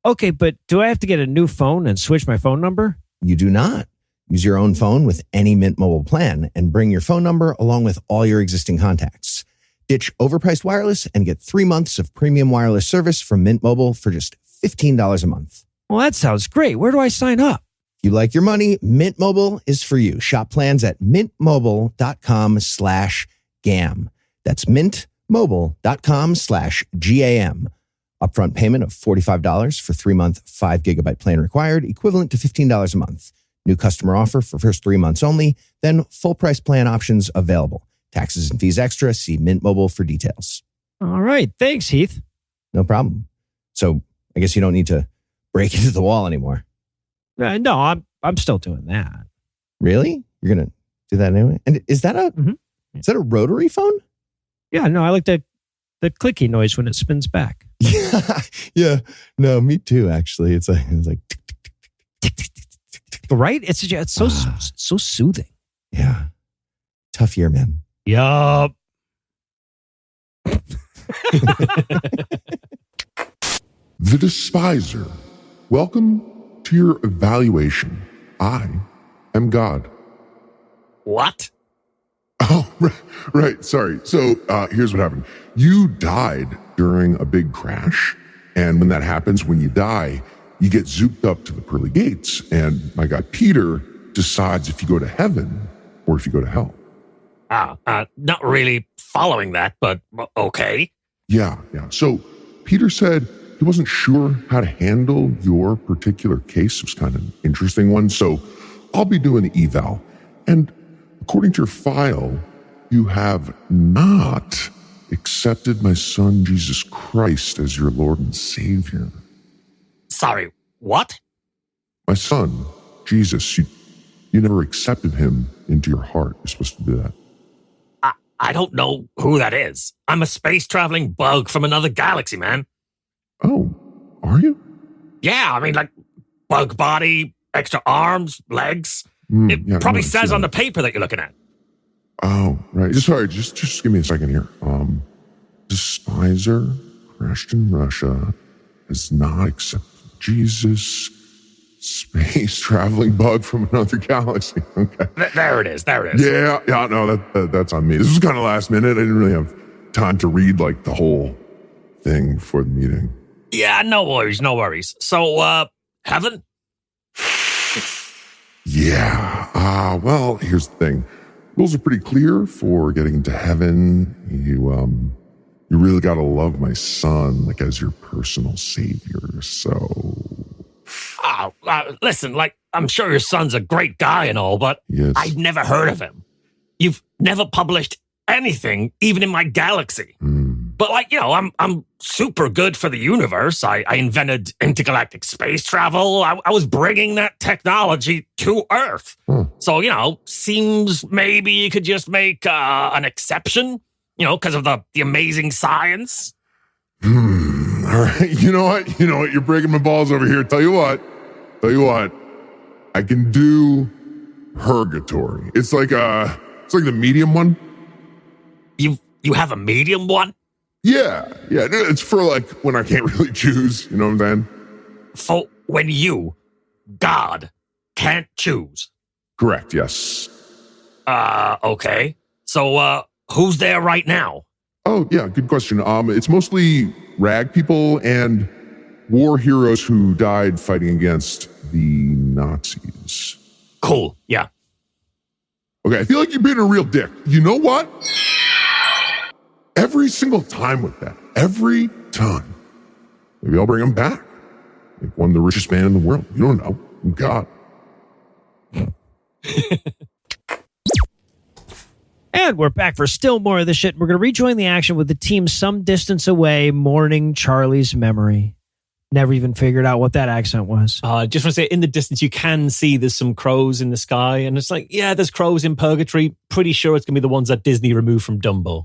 Okay, but do I have to get a new phone and switch my phone number? You do not. Use your own phone with any Mint Mobile plan and bring your phone number along with all your existing contacts. Ditch overpriced wireless and get 3 months of premium wireless service from Mint Mobile for just $15 a month. Well, that sounds great. Where do I sign up? If you like your money, Mint Mobile is for you. Shop plans at mintmobile.com/GAM. That's mintmobile.com/GAM. Upfront payment of $45 for 3-month 5-gigabyte plan required, equivalent to $15 a month. New customer offer for first 3 months only, then full price plan options available. Taxes and fees extra. See Mint Mobile for details. All right. Thanks, Heath. No problem. So I guess you don't need to break into the wall anymore. No, I'm still doing that. Really? You're going to do that anyway? And is that a rotary phone? Yeah, no, I like the clicky noise when it spins back. Yeah. No, me too, actually. It's like Right? It's so soothing. Yeah. Tough year, man. Yup. The Despiser. Welcome to your evaluation. I am God. What? Oh, right. Sorry. So here's what happened. You died during a big crash. And when that happens, when you die, you get zooped up to the pearly gates. And my guy Peter decides if you go to heaven or if you go to hell. Not really following that, but okay. Yeah. So Peter said he wasn't sure how to handle your particular case. It was kind of an interesting one. So I'll be doing the eval. And according to your file, you have not accepted my son, Jesus Christ, as your Lord and Savior. Sorry, what? My son, Jesus, you never accepted him into your heart. You're supposed to do that. I don't know who that is. I'm a space-traveling bug from another galaxy, man. Oh, are you? Yeah, I mean, like, bug body, extra arms, legs. It probably says on the paper that you're looking at. Oh, right. Sorry, just give me a second here. Despiser crashed in Russia, has not accepted Jesus, space traveling bug from another galaxy. Okay. There it is. Yeah, no, that's on me. This was kind of last minute. I didn't really have time to read like the whole thing before the meeting. Yeah, no worries. So, heaven? Yeah. Well, here's the thing. Rules are pretty clear for getting into heaven. You really got to love my son, like, as your personal savior. So. Listen, like, I'm sure your son's a great guy and all, but yes. I've never heard of him. You've never published anything, even in my galaxy. But, like, I'm super good for the universe. I invented intergalactic space travel. I was bringing that technology to Earth. So, seems maybe you could just make an exception, because of the amazing science. All right. You know what? You're breaking my balls over here. Tell you what. I can do purgatory. It's like the medium one. You have a medium one? Yeah. It's for like when I can't really choose. You know what I'm saying? For when you, God, can't choose. Correct. Yes. Okay. So, who's there right now? Oh, yeah. Good question. It's mostly rag people and war heroes who died fighting against the Nazis. Cool. Yeah. Okay. I feel like you're being a real dick. You know what? Every single time with that. Every time. Maybe I'll bring him back. Make one the richest man in the world. You don't know. God. And we're back for still more of this shit. We're going to rejoin the action with the team some distance away, mourning Charlie's memory. Never even figured out what that accent was. Just want to say, in the distance, you can see there's some crows in the sky. And it's like, yeah, there's crows in purgatory. Pretty sure it's going to be the ones that Disney removed from Dumbo.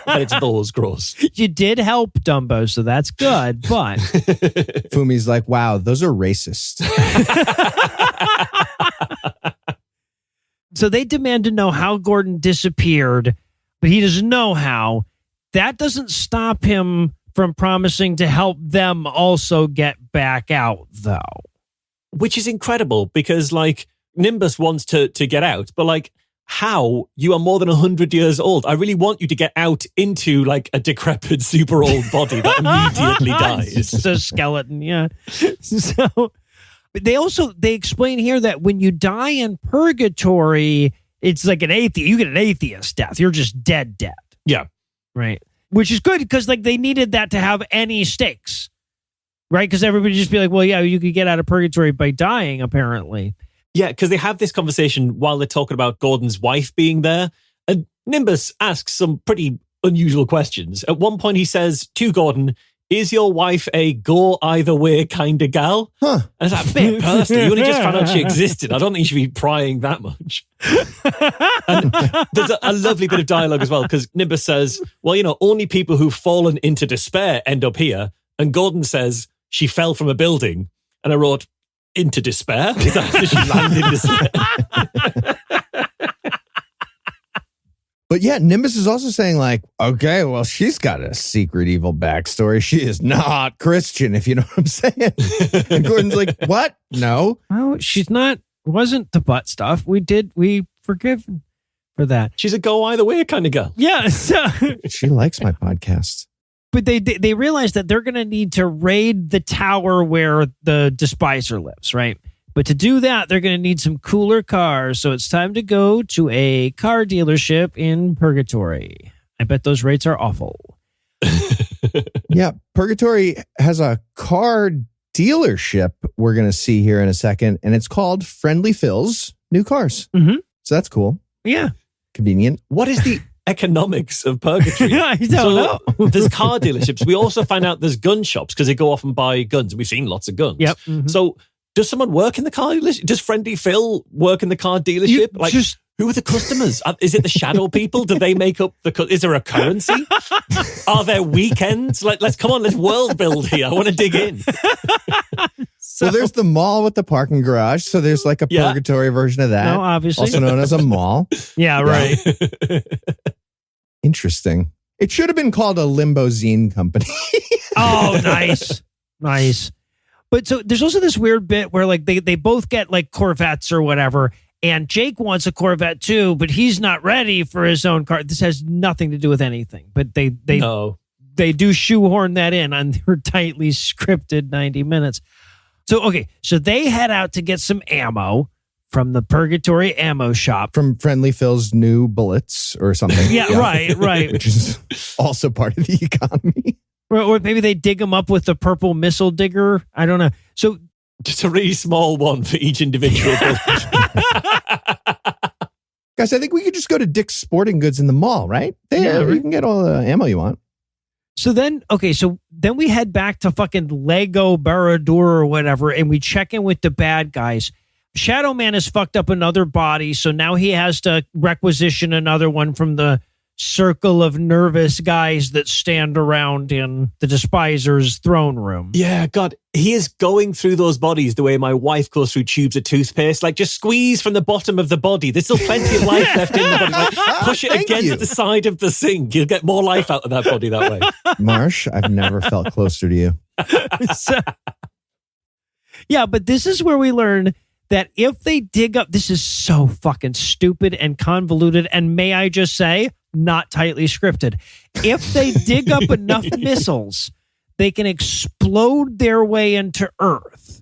But it's those crows. You did help Dumbo, so that's good. But Fumi's like, wow, those are racist. So they demand to know how Gordon disappeared, but he doesn't know how. That doesn't stop him from promising to help them also get back out, though. Which is incredible because, like, Nimbus wants to get out, but, like, how? You are more than 100 years old. I really want you to get out into, like, a decrepit, super old body that immediately dies. It's a skeleton, yeah. So they explain here that when you die in purgatory, it's like you get an atheist death. You're just dead. Yeah. Right. Which is good because, like, they needed that to have any stakes, right? Because everybody just be like, well, yeah, you could get out of purgatory by dying, apparently. Yeah, because they have this conversation while they're talking about Gordon's wife being there. And Nimbus asks some pretty unusual questions. At one point, he says to Gordon, is your wife a go either way kind of gal? Huh. And it's like, a bit personal. You only just found out she existed. I don't think you should be prying that much. And there's a lovely bit of dialogue as well, because Nimbus says, well, only people who've fallen into despair end up here. And Gordon says, she fell from a building. And I wrote, into despair? Is that how she landed in despair? But yeah, Nimbus is also saying like, okay, well, she's got a secret evil backstory. She is not Christian, if you know what I'm saying. And Gordon's like, what? No. Oh, she's not, wasn't the butt stuff. We forgive for that. She's a go either way kind of girl. Yeah. So, she likes my podcast. but they realize that they're going to need to raid the tower where the Despiser lives, right? But to do that, they're going to need some cooler cars. So it's time to go to a car dealership in Purgatory. I bet those rates are awful. Yeah, Purgatory has a car dealership we're going to see here in a second. And it's called Friendly Phil's New Cars. Mm-hmm. So that's cool. Yeah. Convenient. What is the economics of Purgatory? I don't know. There's car dealerships. We also find out there's gun shops because they go off and buy guns. We've seen lots of guns. Yep. Mm-hmm. So does someone work in the car dealership? Does Friendly Phil work in the car dealership? Who are the customers? Is it the shadow people? Do they make up is there a currency? Are there weekends? Let's world build here. I want to dig in. Well, there's the mall with the parking garage. So there's like a purgatory version of that. No, obviously. Also known as a mall. Yeah, right. Interesting. It should have been called a limousine company. Oh, nice. Nice. But so there's also this weird bit where like they both get like Corvettes or whatever. And Jake wants a Corvette too, but he's not ready for his own car. This has nothing to do with anything. But they do shoehorn that in on their tightly scripted 90 minutes. So they head out to get some ammo from the Purgatory ammo shop. From Friendly Phil's new bullets or something. Yeah, right. Which is also part of the economy. Or maybe they dig them up with the purple missile digger. I don't know. So just a really small one for each individual bullet. Guys, I think we could just go to Dick's Sporting Goods in the mall, right? You can get all the ammo you want. So then we head back to fucking Lego Barad-dûr or whatever, and we check in with the bad guys. Shadow Man has fucked up another body, so now he has to requisition another one from the circle of nervous guys that stand around in the Despiser's throne room. Yeah, God, he is going through those bodies the way my wife goes through tubes of toothpaste. Like, just squeeze from the bottom of the body. There's still plenty of life left in the body. Like, push it against the side of the sink. You'll get more life out of that body that way. Marsh, I've never felt closer to you. Yeah, but this is where we learn that if they dig up, this is so fucking stupid and convoluted, and may I just say, not tightly scripted. If they dig up enough missiles, they can explode their way into Earth,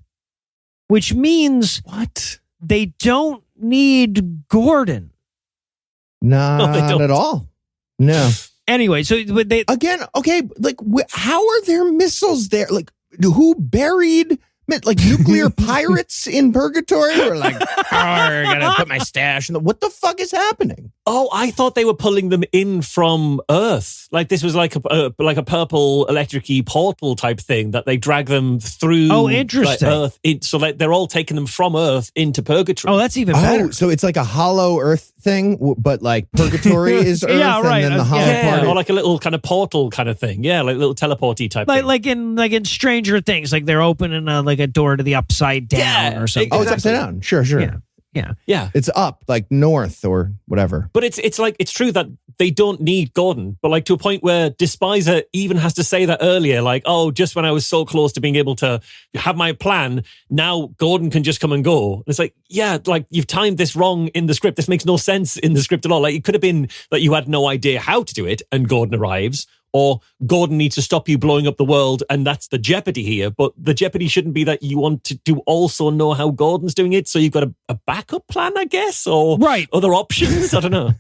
which means what? They don't need Gordon. Not at all. No. Anyway, so they again, okay, like how are there missiles there? Like who buried like nuclear pirates in purgatory? Or like, I gotta put my stash in what the fuck is happening? Oh, I thought they were pulling them in from Earth. Like this was like a purple electric-y portal type thing that they drag them through. Oh, interesting. Earth. So like they're all taking them from Earth into purgatory. Oh, that's even better. So it's like a hollow Earth thing, but like purgatory is Earth, yeah, right. And then the hollow part, or like a little kind of portal kind of thing. Yeah, like a little teleporty type thing. Like in Stranger Things, like they're opening a door to the upside down or something. Oh, it's upside down. Sure. Yeah. It's up, like north or whatever. But it's like, it's true that they don't need Gordon, but like to a point where Despiser even has to say that earlier, like, oh, just when I was so close to being able to have my plan, now Gordon can just come and go. And it's like, yeah, like you've timed this wrong in the script. This makes no sense in the script at all. Like it could have been that you had no idea how to do it and Gordon arrives, or Gordon needs to stop you blowing up the world, and that's the jeopardy here. But the jeopardy shouldn't be that you want to also know how Gordon's doing it, so you've got a backup plan, I guess, or other options. I don't know.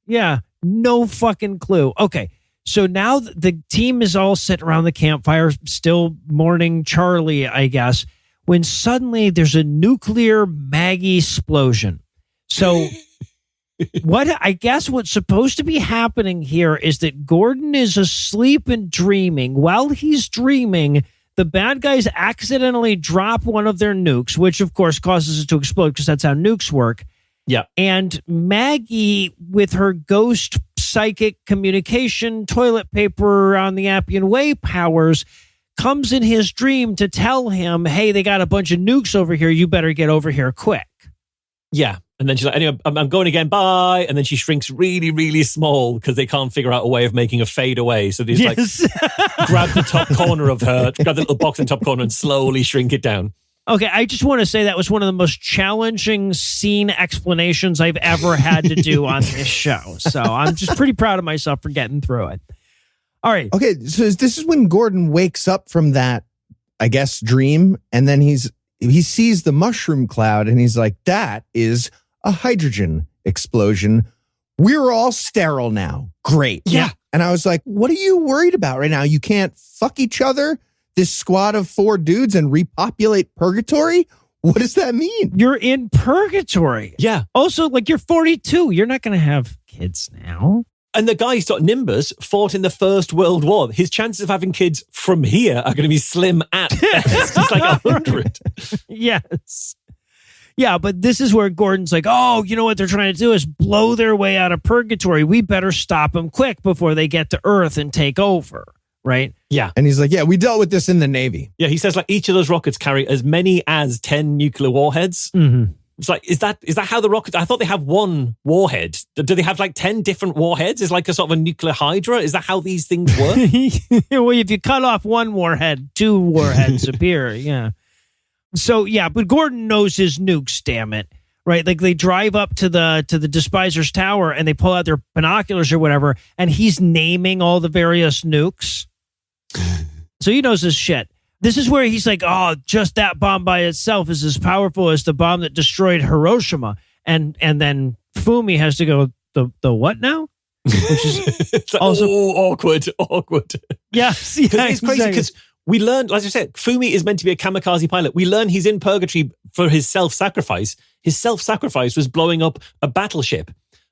Yeah. No fucking clue. Okay, so now the team is all sitting around the campfire, still mourning Charlie, I guess, when suddenly there's a nuclear Maggie explosion. So... what's supposed to be happening here is that Gordon is asleep and dreaming. While he's dreaming, the bad guys accidentally drop one of their nukes, which of course causes it to explode because that's how nukes work. Yeah. And Maggie, with her ghost psychic communication, toilet paper on the Appian Way powers, comes in his dream to tell him, hey, they got a bunch of nukes over here. You better get over here quick. Yeah. And then she's like, anyway, I'm going again, bye. And then she shrinks really, really small because they can't figure out a way of making her fade away. So they just like grab the top corner of her, grab the little box in the top corner and slowly shrink it down. Okay, I just want to say that was one of the most challenging scene explanations I've ever had to do on this show. So I'm just pretty proud of myself for getting through it. All right. Okay, so this is when Gordon wakes up from that, I guess, dream. And then he sees the mushroom cloud and he's like, that is a hydrogen explosion. We're all sterile now. Great. Yeah. And I was like, what are you worried about right now? You can't fuck each other, this squad of 4 dudes, and repopulate purgatory? What does that mean? You're in purgatory. Yeah. Also, like, you're 42. You're not going to have kids now. And the guy who's got Nimbus fought in the First World War. His chances of having kids from here are going to be slim at best. It's like 100. Yes. Yeah, but this is where Gordon's like, oh, you know what they're trying to do is blow their way out of purgatory. We better stop them quick before they get to Earth and take over. right? Yeah. And he's like, yeah, we dealt with this in the Navy. Yeah, he says like each of those rockets carry as many as 10 nuclear warheads. Mm-hmm. It's like, is that how the rockets? I thought they have one warhead. Do they have like 10 different warheads? Is like a sort of a nuclear hydra? Is that how these things work? Well, if you cut off one warhead, 2 warheads appear. Yeah. So yeah, but Gordon knows his nukes. Damn it, right? Like they drive up to the Despiser's tower and they pull out their binoculars or whatever, and he's naming all the various nukes. So he knows his shit. This is where he's like, oh, just that bomb by itself is as powerful as the bomb that destroyed Hiroshima. And then Fumi has to go, the what now? Which is also awkward. Yeah, It's crazy because we learned, like I said, Fumi is meant to be a kamikaze pilot. We learn he's in purgatory for his self-sacrifice. His self-sacrifice was blowing up a battleship.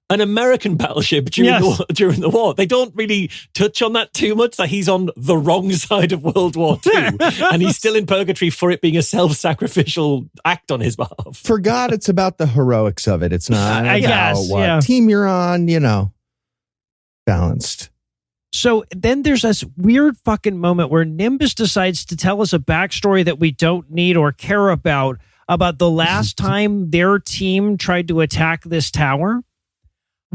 An American battleship during the war. They don't really touch on that too much, that he's on the wrong side of World War II and he's still in purgatory for it being a self-sacrificial act on his behalf. For God, it's about the heroics of it. It's not I about guess, what yeah. team you're on, balanced. So then there's this weird fucking moment where Nimbus decides to tell us a backstory that we don't need or care about the last time their team tried to attack this tower.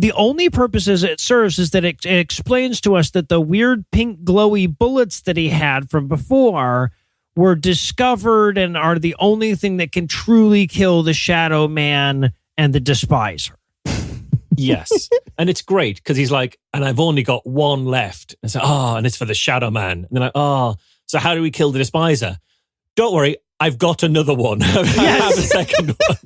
The only purposes it serves is that it explains to us that the weird pink glowy bullets that he had from before were discovered and are the only thing that can truly kill the Shadow Man and the Despiser. Yes. And it's great because he's like, and I've only got one left. And so, and it's for the Shadow Man. And they're like, so how do we kill the Despiser? Don't worry, I've got another one. I have a second one.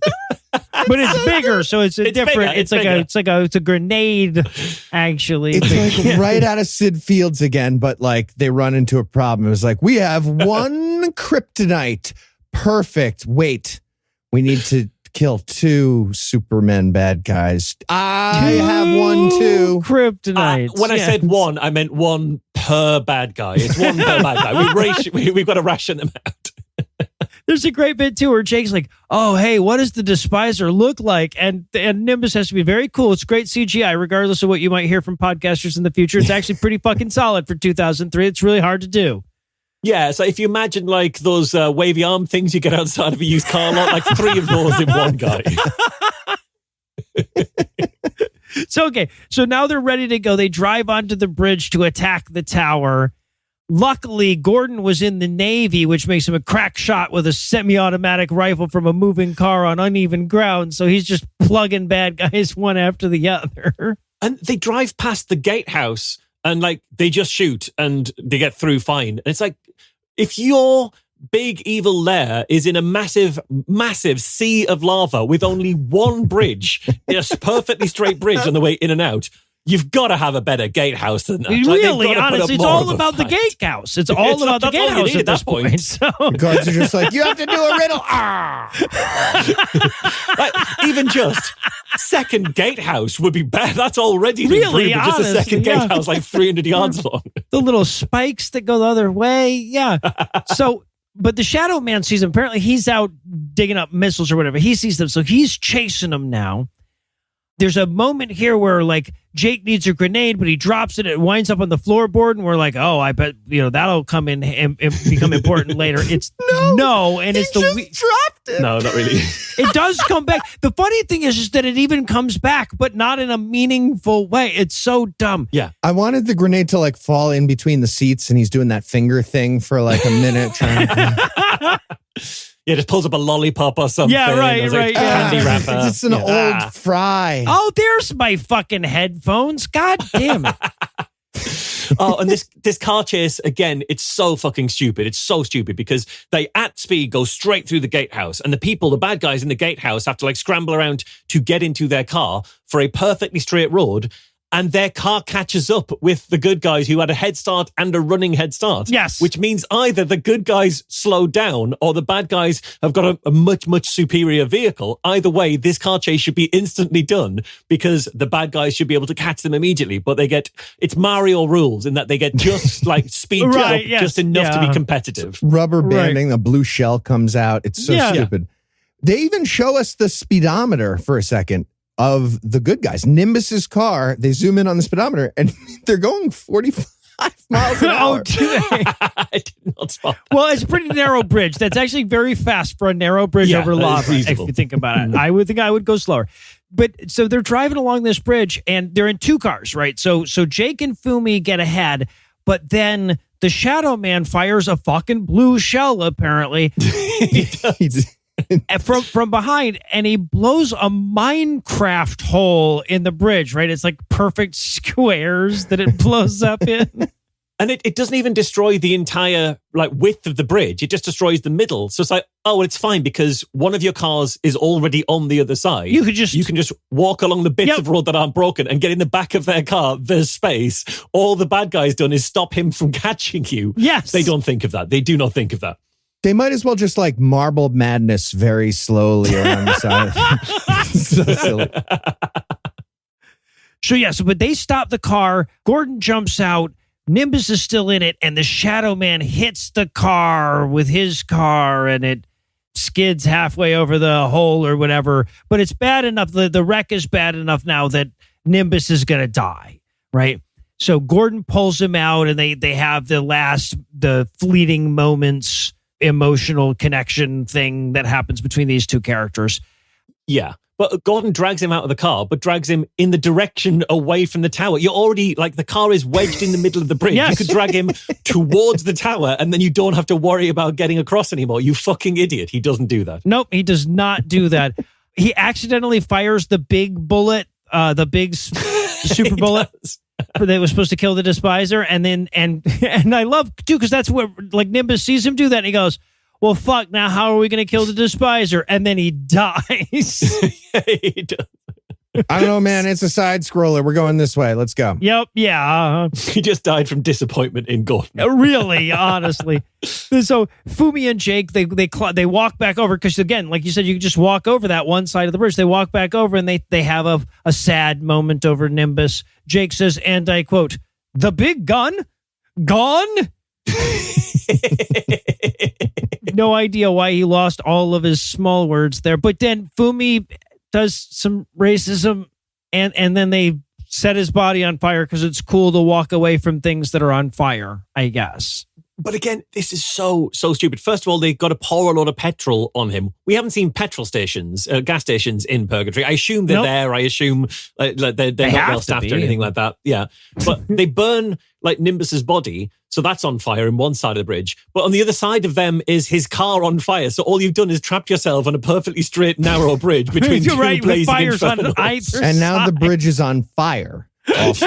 But it's bigger, so it's different. Bigger, It's a grenade, actually. It's like right out of Sid Fields again, but like they run into a problem. It's like, we have one kryptonite. Perfect. Wait, we need to kill 2 Superman bad guys. I have one too. Kryptonite. When I said one, I meant one per bad guy. It's one per bad guy. We've got to ration them out. There's a great bit too where Jake's like, oh, hey, what does the Despiser look like? And Nimbus has to be very cool. It's great CGI, regardless of what you might hear from podcasters in the future. It's actually pretty fucking solid for 2003. It's really hard to do. Yeah, so if you imagine like those wavy arm things you get outside of a used car lot, like 3 of those in one guy. So now they're ready to go. They drive onto the bridge to attack the tower. Luckily, Gordon was in the Navy, which makes him a crack shot with a semi-automatic rifle from a moving car on uneven ground. So he's just plugging bad guys one after the other. And they drive past the gatehouse and like they just shoot and they get through fine. And it's like, if your big evil lair is in a massive, massive sea of lava with only one bridge, a perfectly straight bridge on the way in and out, you've got to have a better gatehouse than that. Really, honestly, it's all about the gatehouse. It's all about the gatehouse at this point. So. The guards are just like, you have to do a riddle. Like, even just second gatehouse would be better. That's already really just a second gatehouse like 300 yards long. The little spikes that go the other way. Yeah. So, but the Shadow Man sees him. Apparently, he's out digging up missiles or whatever. He sees them, so he's chasing them now. There's a moment here where like Jake needs a grenade, but he drops it. It winds up on the floorboard, and we're like, "Oh, I bet that'll come in and become important later." It's no, and it's dropped it. No, not really. It does come back. The funny thing is that it even comes back, but not in a meaningful way. It's so dumb. Yeah, I wanted the grenade to like fall in between the seats, and he's doing that finger thing for like a minute, trying to. Yeah, just pulls up a lollipop or something. Yeah, right. Candy wrapper. It's an old fry. Oh, there's my fucking headphones. God damn it. And this car chase, again, it's so fucking stupid. It's so stupid because they, at speed, go straight through the gatehouse. And the bad guys in the gatehouse have to like scramble around to get into their car for a perfectly straight road. And their car catches up with the good guys who had a head start and a running head start. Yes. Which means either the good guys slow down or the bad guys have got a much, much superior vehicle. Either way, this car chase should be instantly done because the bad guys should be able to catch them immediately. But it's Mario rules in that they get just like speed up just enough to be competitive. Rubber banding, the blue shell comes out. It's so stupid. They even show us the speedometer for a second of the good guys. Nimbus's car, they zoom in on the speedometer and they're going 45 miles an hour. Oh, do they? I did not spot that. Well, it's a pretty narrow bridge. That's actually very fast for a narrow bridge Yeah, over that is lava, if reasonable. you think about it. I would think I would go slower. But so they're driving along this bridge, and they're in two cars, right? So Jake and Fumi get ahead, but then the Shadow Man fires a fucking blue shell, apparently, from behind, and he blows a Minecraft hole in the bridge, right? It's like perfect squares that it blows up in. And it doesn't even destroy the entire width of the bridge. It just destroys the middle. So it's like, oh, well, it's fine because one of your cars is already on the other side. You can just walk along the bits of road that aren't broken and get in the back of their car. There's space. All the bad guy's done is stop him from catching you. Yes. They don't think of that. They do not think of that. They might as well just marble madness very slowly around the side. So silly. But they stop the car. Gordon jumps out. Nimbus is still in it, and the Shadow Man hits the car with his car, and it skids halfway over the hole or whatever. But it's bad enough. The wreck is bad enough now that Nimbus is going to die, right? So Gordon pulls him out, and they have the fleeting moments, emotional connection thing that happens between these two characters. Yeah. But Gordon drags him out of the car, but drags him in the direction away from the tower. You're already, the car is wedged in the middle of the bridge. Yes. You could drag him towards the tower, and then you don't have to worry about getting across anymore. You fucking idiot. He doesn't do that. Nope, he does not do that. He accidentally fires the big bullet, the big super bullet that was supposed to kill the Despiser. And then, and I love, too, because that's what, Nimbus sees him do that, and he goes, well, fuck, now how are we going to kill the Despiser? And then he dies. He does. I don't know, man. It's a side scroller. We're going this way. Let's go. Yep, yeah. He just died from disappointment in Gordon. Really, honestly. So Fumi and Jake, they walk back over, because again, like you said, you can just walk over that one side of the bridge. They walk back over, and they have a sad moment over Nimbus. Jake says, and I quote, "The big gun? Gone?" No idea why he lost all of his small words there. But then Fumi does some racism, and then they set his body on fire because it's cool to walk away from things that are on fire, I guess. But again, this is so stupid. First of all, they got to pour a lot of petrol on him. We haven't seen petrol stations, gas stations in Purgatory. I assume they're there. I assume they're not well staffed or anything like that. Yeah. But they burn Nimbus's body. So that's on fire in one side of the bridge. But on the other side of them is his car on fire. So all you've done is trapped yourself on a perfectly straight, narrow bridge between two blazing fires on infernos. either And now side. the bridge is on fire also.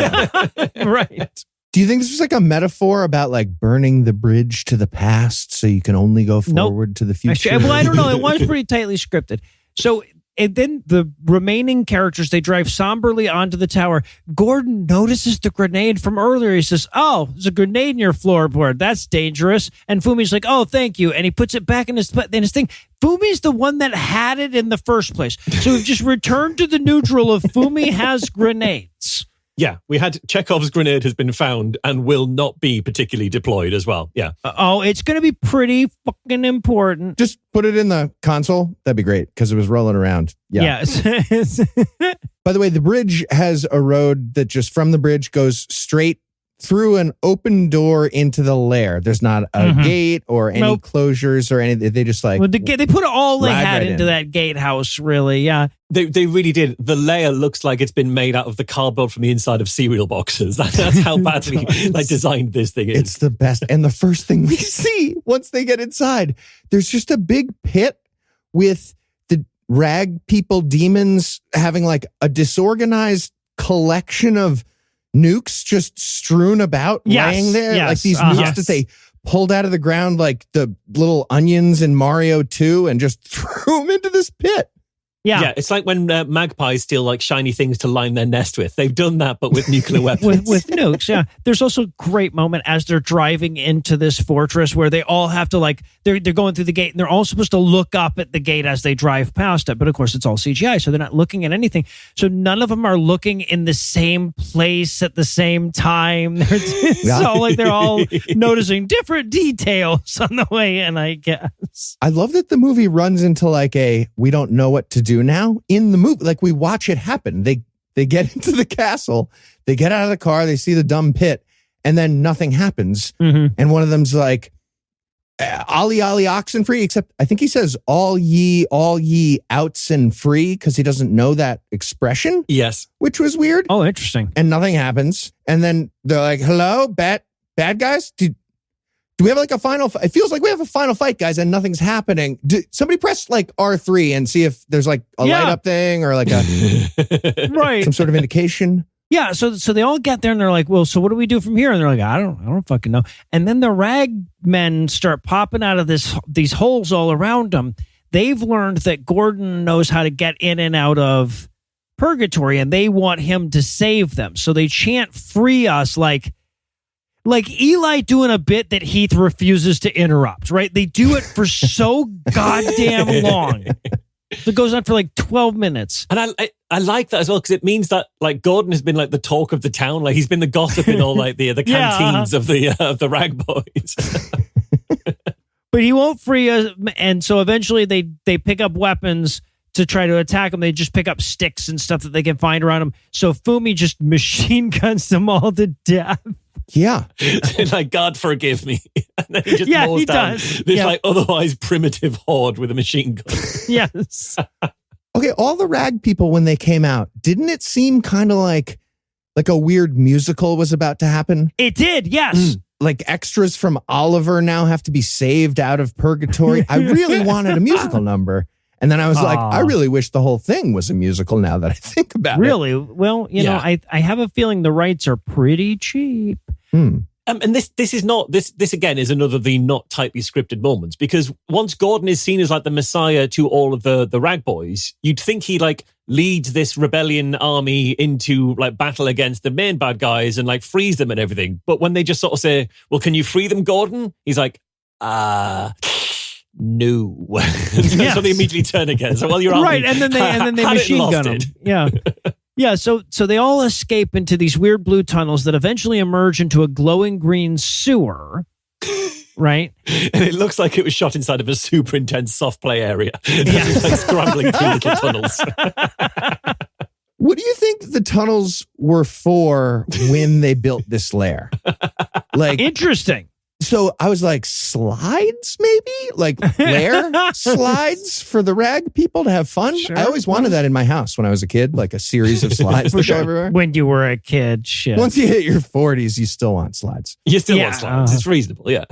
Right. Do you think this was a metaphor about burning the bridge to the past so you can only go forward to the future? Well, I don't know. It was pretty tightly scripted. So, and then the remaining characters, they drive somberly onto the tower. Gordon notices the grenade from earlier. He says, "Oh, there's a grenade in your floorboard. That's dangerous." And Fumi's like, "Oh, thank you." And he puts it back in his thing. Fumi's the one that had it in the first place. So we've just returned to the neutral of Fumi has grenades. Yeah, we had Chekhov's grenade has been found and will not be particularly deployed as well. Yeah. It's going to be pretty fucking important. Just put it in the console. That'd be great because it was rolling around. Yeah. Yes. By the way, the bridge has a road that just from the bridge goes straight through an open door into the lair. There's not a gate or any closures or anything. They just they put all they had right into in. that gatehouse, really. Yeah. They really did. The layer looks like it's been made out of the cardboard from the inside of cereal boxes. That's how badly they designed this thing. It's the best. And the first thing we see once they get inside, there's just a big pit with the rag people demons having a disorganized collection of nukes just strewn about, laying there. Like these nukes that they pulled out of the ground like the little onions in Mario 2 and just threw them into this pit. Yeah, it's like when magpies steal shiny things to line their nest with. They've done that, but with nuclear weapons. with nukes, yeah. There's also a great moment as they're driving into this fortress where they all have to they're going through the gate, and they're all supposed to look up at the gate as they drive past it. But of course, it's all CGI, so they're not looking at anything. So none of them are looking in the same place at the same time. It's all they're all noticing different details on the way in, I guess. I love that the movie runs into we don't know what to do now in the movie. We watch it happen. They get into the castle, they get out of the car, they see the dumb pit, and then nothing happens. And one of them's like, Ollie, Ollie, oxen free, except I think he says all ye outsen free because he doesn't know that expression. Yes. Which was weird. Oh, interesting. And nothing happens. And then they're like, hello, bad guys? Do we have like a final fight? It feels like we have a final fight, guys, and nothing's happening. Somebody press like R3 and see if there's like a light up thing or like a some sort of indication. Yeah, so they all get there and they're like, well, so what do we do from here? And they're like, I don't fucking know. And then the rag men start popping out of these holes all around them. They've learned that Gordon knows how to get in and out of purgatory, and they want him to save them. So they chant, free us, like Eli doing a bit that Heath refuses to interrupt, right? They do it for so goddamn long. It goes on for like 12 minutes. And I like that as well, because it means that like Gordon has been like the talk of the town. Like he's been the gossip in all like the canteens of the rag boys. But he won't free us. And so eventually they pick up weapons to try to attack him. They just pick up sticks and stuff that they can find around him. So Fumi just machine guns them all to death. Yeah. Like, God forgive me. And then he just mows down this like otherwise primitive horde with a machine gun. Yes. Okay, all the rag people, when they came out, didn't it seem kind of like a weird musical was about to happen? It did, yes. Like extras from Oliver now have to be saved out of purgatory. I really wanted a musical number. And then I was like, I really wish the whole thing was a musical now that I think about it. Really? Well, you know, I have a feeling the rights are pretty cheap. And this is not this again is another of the not tightly scripted moments, because once Gordon is seen as like the messiah to all of the rag boys, you'd think he like leads this rebellion army into like battle against the main bad guys and like frees them and everything. But when they just sort of say, "Well, can you free them, Gordon?" He's like, no. So they immediately turn again. So, well, you're right, and then they machine gun them. Yeah. Yeah, so they all escape into these weird blue tunnels that eventually emerge into a glowing green sewer, right? And it looks like it was shot inside of a super intense soft play area. It's like scrambling through little tunnels. What do you think the tunnels were for when they built this lair? Like, interesting. So I was like, slides maybe? Like lair slides for the rag people to have fun? Sure. I always wanted that in my house when I was a kid, like a series of slides that go everywhere. When you were a kid, shit. Once you hit your 40s, you still want slides. You still want slides. It's reasonable, yeah.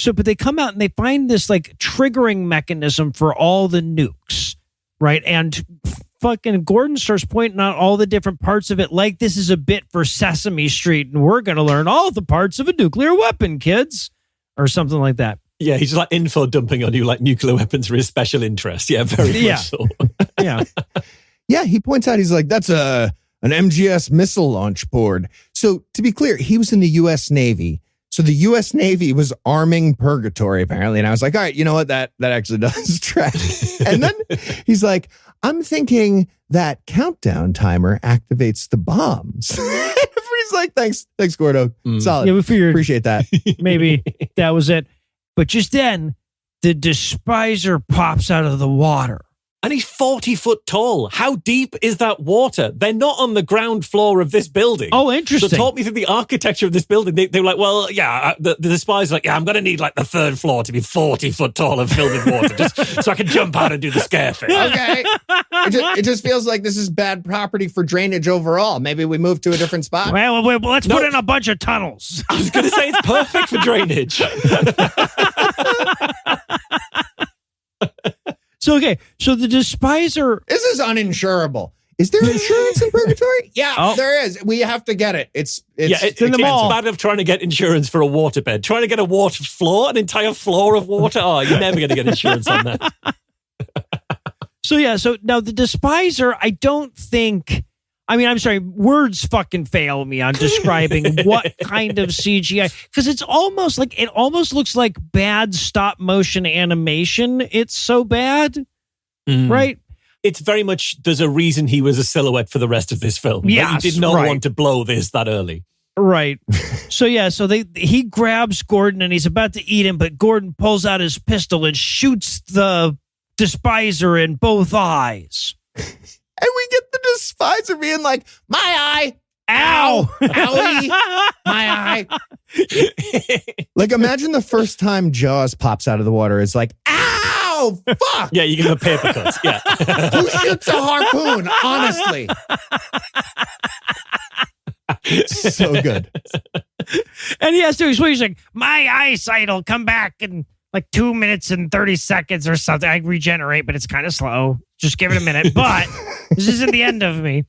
But they come out and they find this like triggering mechanism for all the nukes, right? And fucking Gordon starts pointing out all the different parts of it like this is a bit for Sesame Street and we're going to learn all the parts of a nuclear weapon, kids, or something like that. Yeah, he's just like info dumping on you like nuclear weapons for his special interest. Yeah, very much so. Yeah. Yeah, he points out, he's like, that's an MGS missile launch board. So to be clear, he was in the U.S. Navy. So the U.S. Navy was arming purgatory, apparently. And I was like, all right, you know what? That actually does track. And then he's like, I'm thinking that countdown timer activates the bombs. Everybody's like, thanks, Gordo. Solid. Yeah, we figured appreciate that. Maybe that was it. But just then, the Despiser pops out of the water. And he's 40 foot tall. How deep is that water? They're not on the ground floor of this building. Oh, interesting. So talk me through the architecture of this building. They were like, well, yeah, the Despiser's like, yeah, I'm going to need like the third floor to be 40 foot tall and filled with water just so I can jump out and do the scare thing. Okay. It just feels like this is bad property for drainage overall. Maybe we move to a different spot. Well, let's put in a bunch of tunnels. I was going to say it's perfect for drainage. So the Despiser... This is uninsurable. Is there insurance in purgatory? Yeah, there is. We have to get it. It's in the mall. It's bad enough trying to get insurance for a waterbed. Trying to get a water floor, an entire floor of water. Oh, you're never going to get insurance on that. So now the Despiser, I don't think... I mean, I'm sorry, words fucking fail me on describing what kind of CGI, because it almost looks like bad stop motion animation. It's so bad, right? It's very much, there's a reason he was a silhouette for the rest of this film. Yes, he did not want to blow this that early. Right. So he grabs Gordon and he's about to eat him, but Gordon pulls out his pistol and shoots the Despiser in both eyes. And we get the Despiser being like, my eye. Ow! Owie! My eye! Like, imagine the first time Jaws pops out of the water. It's like, ow! Fuck! Yeah, you give him a paper cut. Yeah. Who shoots a harpoon? Honestly. So good. And he has to explain, he's like, my eyesight will come back in like 2 minutes and 30 seconds or something. I regenerate, but it's kind of slow. Just give it a minute. But this isn't the end of me.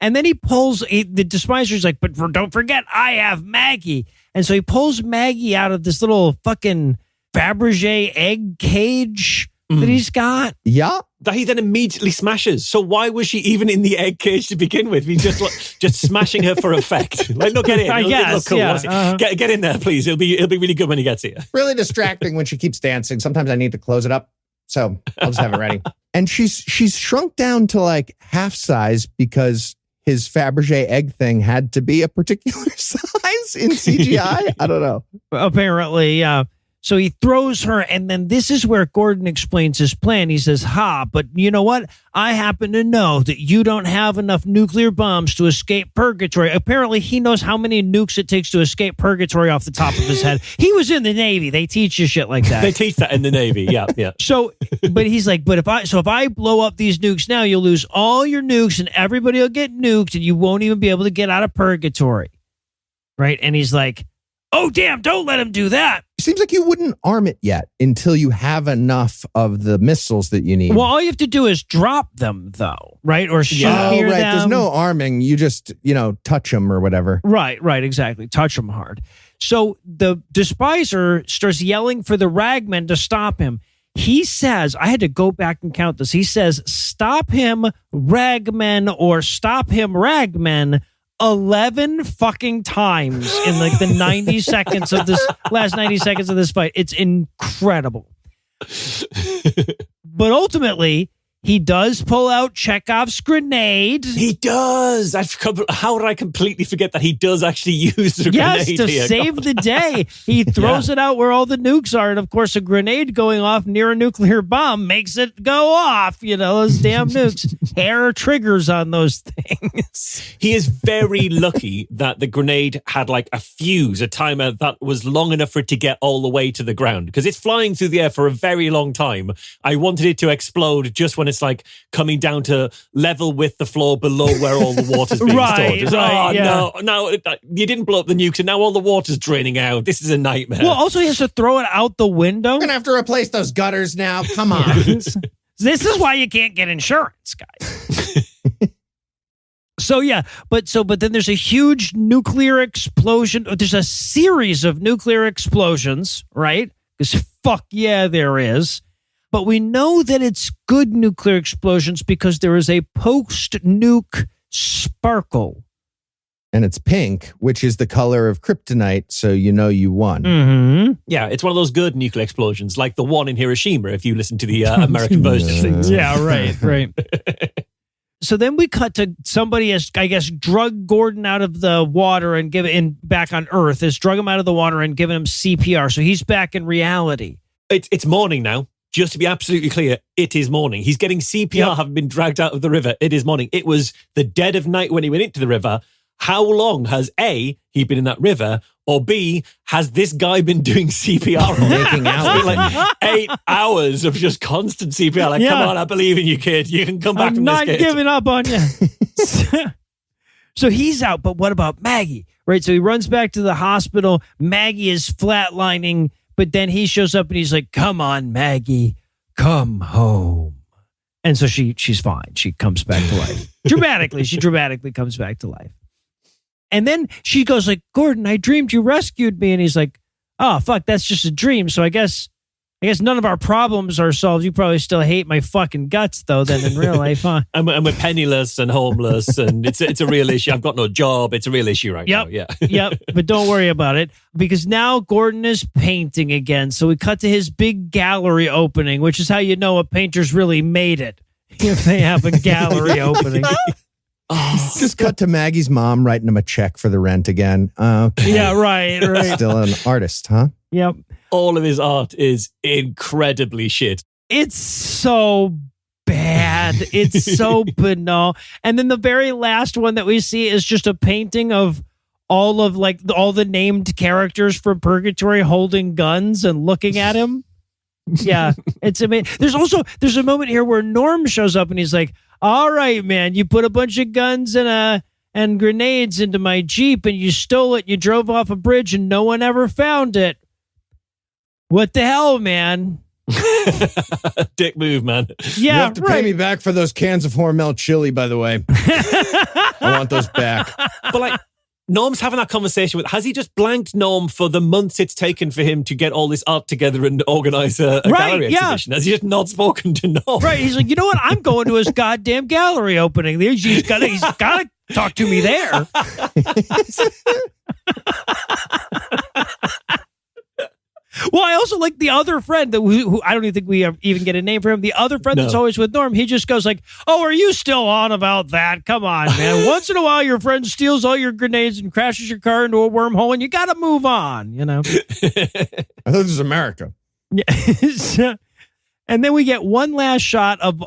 And then he pulls, the Despiser's like, but don't forget, I have Maggie. And so he pulls Maggie out of this little fucking Fabergé egg cage that he's got. Yeah. That he then immediately smashes. So why was she even in the egg cage to begin with? He's just smashing her for effect. Like, look, get in. I guess, look cool. yeah. Get in there, please. It'll be really good when he gets here. Really distracting when she keeps dancing. Sometimes I need to close it up. So I'll just have it ready. And she's shrunk down to like half size because his Fabergé egg thing had to be a particular size in CGI. I don't know. Apparently, yeah. So he throws her, and then this is where Gordon explains his plan. He says, but you know what? I happen to know that you don't have enough nuclear bombs to escape purgatory. Apparently, he knows how many nukes it takes to escape purgatory off the top of his head. He was in the Navy. They teach you shit like that. They teach that in the Navy. Yeah, yeah. So, but he's like, if I blow up these nukes now, you'll lose all your nukes, and everybody will get nuked, and you won't even be able to get out of purgatory. Right? And he's like, oh, damn, don't let him do that. Seems like you wouldn't arm it yet until you have enough of the missiles that you need. Well, all you have to do is drop them, though, right? Or shoot near right. them. There's no arming. You just, touch them or whatever. Right, exactly. Touch them hard. So the Despiser starts yelling for the ragmen to stop him. He says, I had to go back and count this. He says, stop him, ragmen, or stop him, ragmen, 11 fucking times in like the 90 seconds of this last 90 seconds of this fight. It's incredible. But ultimately, he does pull out Chekhov's grenade. He does. How did I completely forget that he does actually use the grenade to here? save the day. He throws it out where all the nukes are. And of course, a grenade going off near a nuclear bomb makes it go off. Those damn nukes. Hair triggers on those things. He is very lucky that the grenade had like a fuse, a timer that was long enough for it to get all the way to the ground. Because it's flying through the air for a very long time. I wanted it to explode just when it's like coming down to level with the floor below where all the water's being stored. No, you didn't blow up the nukes and now all the water's draining out. This is a nightmare. Well, also he has to throw it out the window. We're going to have to replace those gutters now. Come on. This is why you can't get insurance, guys. But then there's a huge nuclear explosion. There's a series of nuclear explosions, right? Because fuck yeah, there is. But we know that it's good nuclear explosions because there is a post-nuke sparkle. And it's pink, which is the color of kryptonite, so you won. Mm-hmm. Yeah, it's one of those good nuclear explosions, like the one in Hiroshima, if you listen to the American version of things. Yeah, right. So then we cut to somebody has, I guess, drug Gordon out of the water and back on Earth, has drug him out of the water and given him CPR. So he's back in reality. It's morning now. Just to be absolutely clear, it is morning. He's getting CPR, having been dragged out of the river. It is morning. It was the dead of night when he went into the river. How long has A, he been in that river, or B, has this guy been doing CPR? Making out. It's been like 8 hours of just constant CPR. Like, come on, I believe in you, kid. You can come back I'm from this, not kid. giving up on you. So he's out, but what about Maggie? Right, so he runs back to the hospital. Maggie is flatlining, but then he shows up and he's like, come on, Maggie, come home. And so she's fine. She comes back to life. She dramatically comes back to life. And then she goes like, Gordon, I dreamed you rescued me. And he's like, oh, fuck, that's just a dream. So I guess none of our problems are solved. You probably still hate my fucking guts, though, then in real life, huh? And we're penniless and homeless, and it's a real issue. I've got no job. It's a real issue right now. Yeah. Yep. But don't worry about it, because now Gordon is painting again. So we cut to his big gallery opening, which is how you know a painter's really made it, if they have a gallery opening. Just cut to Maggie's mom writing him a check for the rent again. Okay. Yeah, right. Still an artist, huh? Yep. All of his art is incredibly shit. It's so bad. sad. It's so banal. And then the very last one that we see is just a painting of all the named characters from Purgatory holding guns and looking at him. Yeah, it's amazing. There's a moment here where Norm shows up and he's like, all right, man, you put a bunch of guns and grenades into my Jeep and you stole it. You drove off a bridge and no one ever found it. What the hell, man? Dick move, man. Yeah, You have to pay me back for those cans of Hormel chili, by the way. I want those back. But like, Norm's having that conversation with, has he just blanked Norm for the months it's taken for him to get all this art together and organize a gallery exhibition? Has he just not spoken to Norm? Right. He's like, you know what? I'm going to his goddamn gallery opening. He's gotta talk to me there. Well, I also like the other friend who I don't even think we even get a name for him. The other friend that's always with Norm, he just goes like, oh, are you still on about that? Come on, man. Once in a while, your friend steals all your grenades and crashes your car into a wormhole and you got to move on, you know? I thought this was America. Yeah. And then we get one last shot of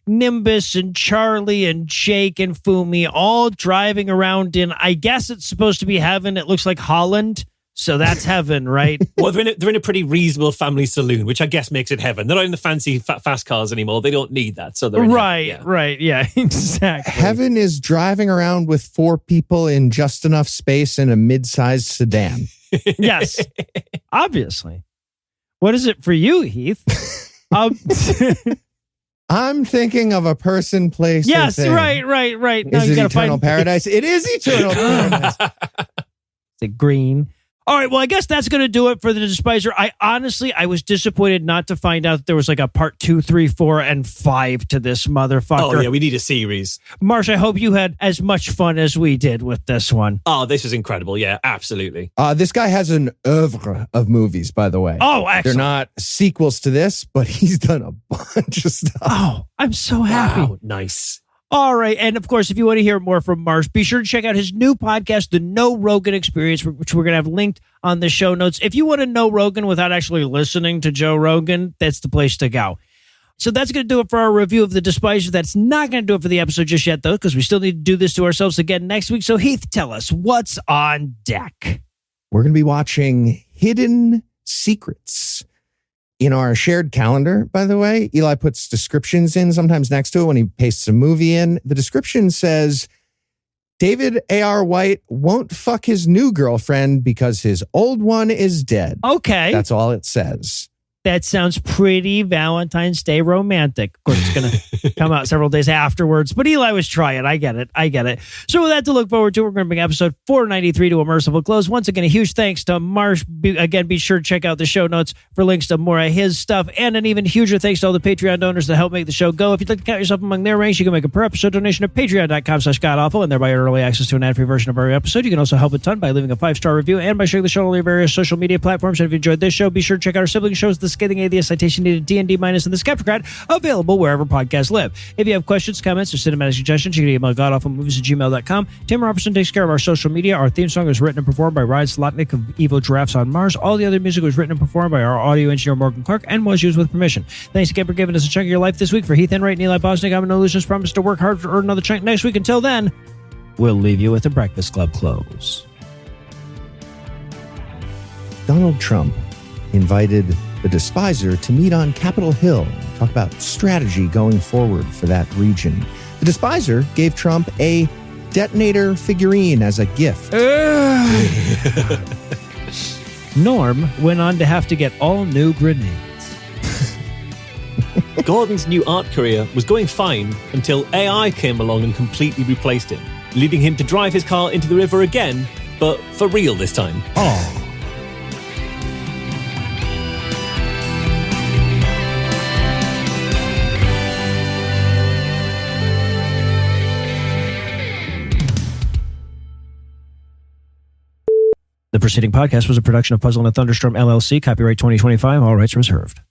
Nimbus and Charlie and Jake and Fumi all driving around in, I guess it's supposed to be heaven. It looks like Holland. So that's heaven, right? Well, they're in a pretty reasonable family saloon, which I guess makes it heaven. They're not in the fancy fast cars anymore. They don't need that. So they're in heaven, right. Yeah, exactly. Heaven is driving around with 4 people in just enough space in a mid-sized sedan. Yes, obviously. What is it for you, Heath? I'm thinking of a person, place, yes, thing. right. Is it eternal paradise? It is eternal paradise. The green. All right, well, I guess that's going to do it for the Despiser. I was disappointed not to find out that there was like a part 2, 3, 4, and 5 to this motherfucker. Oh, yeah, we need a series. Marsh, I hope you had as much fun as we did with this one. Oh, this was incredible. Yeah, absolutely. This guy has an oeuvre of movies, by the way. Oh, excellent. They're not sequels to this, but he's done a bunch of stuff. Oh, I'm so happy. Wow, nice. All right. And of course, if you want to hear more from Marsh, be sure to check out his new podcast, The No Rogan Experience, which we're going to have linked on the show notes. If you want to know Rogan without actually listening to Joe Rogan, that's the place to go. So that's going to do it for our review of The Despiser. That's not going to do it for the episode just yet, though, because we still need to do this to ourselves again next week. So Heath, tell us what's on deck. We're going to be watching Hidden Secrets. In our shared calendar, by the way, Eli puts descriptions in sometimes next to it when he pastes a movie in. The description says, David A.R. White won't fuck his new girlfriend because his old one is dead. Okay. That's all it says. That sounds pretty Valentine's Day romantic. Of course, it's going to come out several days afterwards, but Eli was trying. I get it. So with that to look forward to, we're going to bring episode 493 to a merciful close. Once again, a huge thanks to Marsh. Again, be sure to check out the show notes for links to more of his stuff, and an even huger thanks to all the Patreon donors that help make the show go. If you'd like to count yourself among their ranks, you can make a per episode donation at patreon.com/godawful, and thereby earn early access to an ad-free version of every episode. You can also help a ton by leaving a 5-star review and by sharing the show on your various social media platforms. And if you enjoyed this show, be sure to check out our sibling shows, The Scathing Atheist, Citation Needed, D&D Minus, and The Skepticrat, available wherever podcasts live. If you have questions, comments, or cinematic suggestions, you can email GodAwfulMovies@gmail.com. Tim Robertson takes care of our social media. Our theme song was written and performed by Ryan Slotnick of Evo Giraffes on Mars. All the other music was written and performed by our audio engineer, Morgan Clark, and was used with permission. Thanks again for giving us a chunk of your life this week. For Heath Enright and Eli Bosnick, I'm an illusionist, promise to work hard to earn another chunk next week. Until then, we'll leave you with a Breakfast Club close. Donald Trump invited the Despiser to meet on Capitol Hill and talk about strategy going forward for that region. The Despiser gave Trump a detonator figurine as a gift. Norm went on to have to get all new grenades. Gordon's new art career was going fine until AI came along and completely replaced him, leading him to drive his car into the river again, but for real this time. Oh. The preceding podcast was a production of Puzzle and a Thunderstorm LLC, copyright 2025, all rights reserved.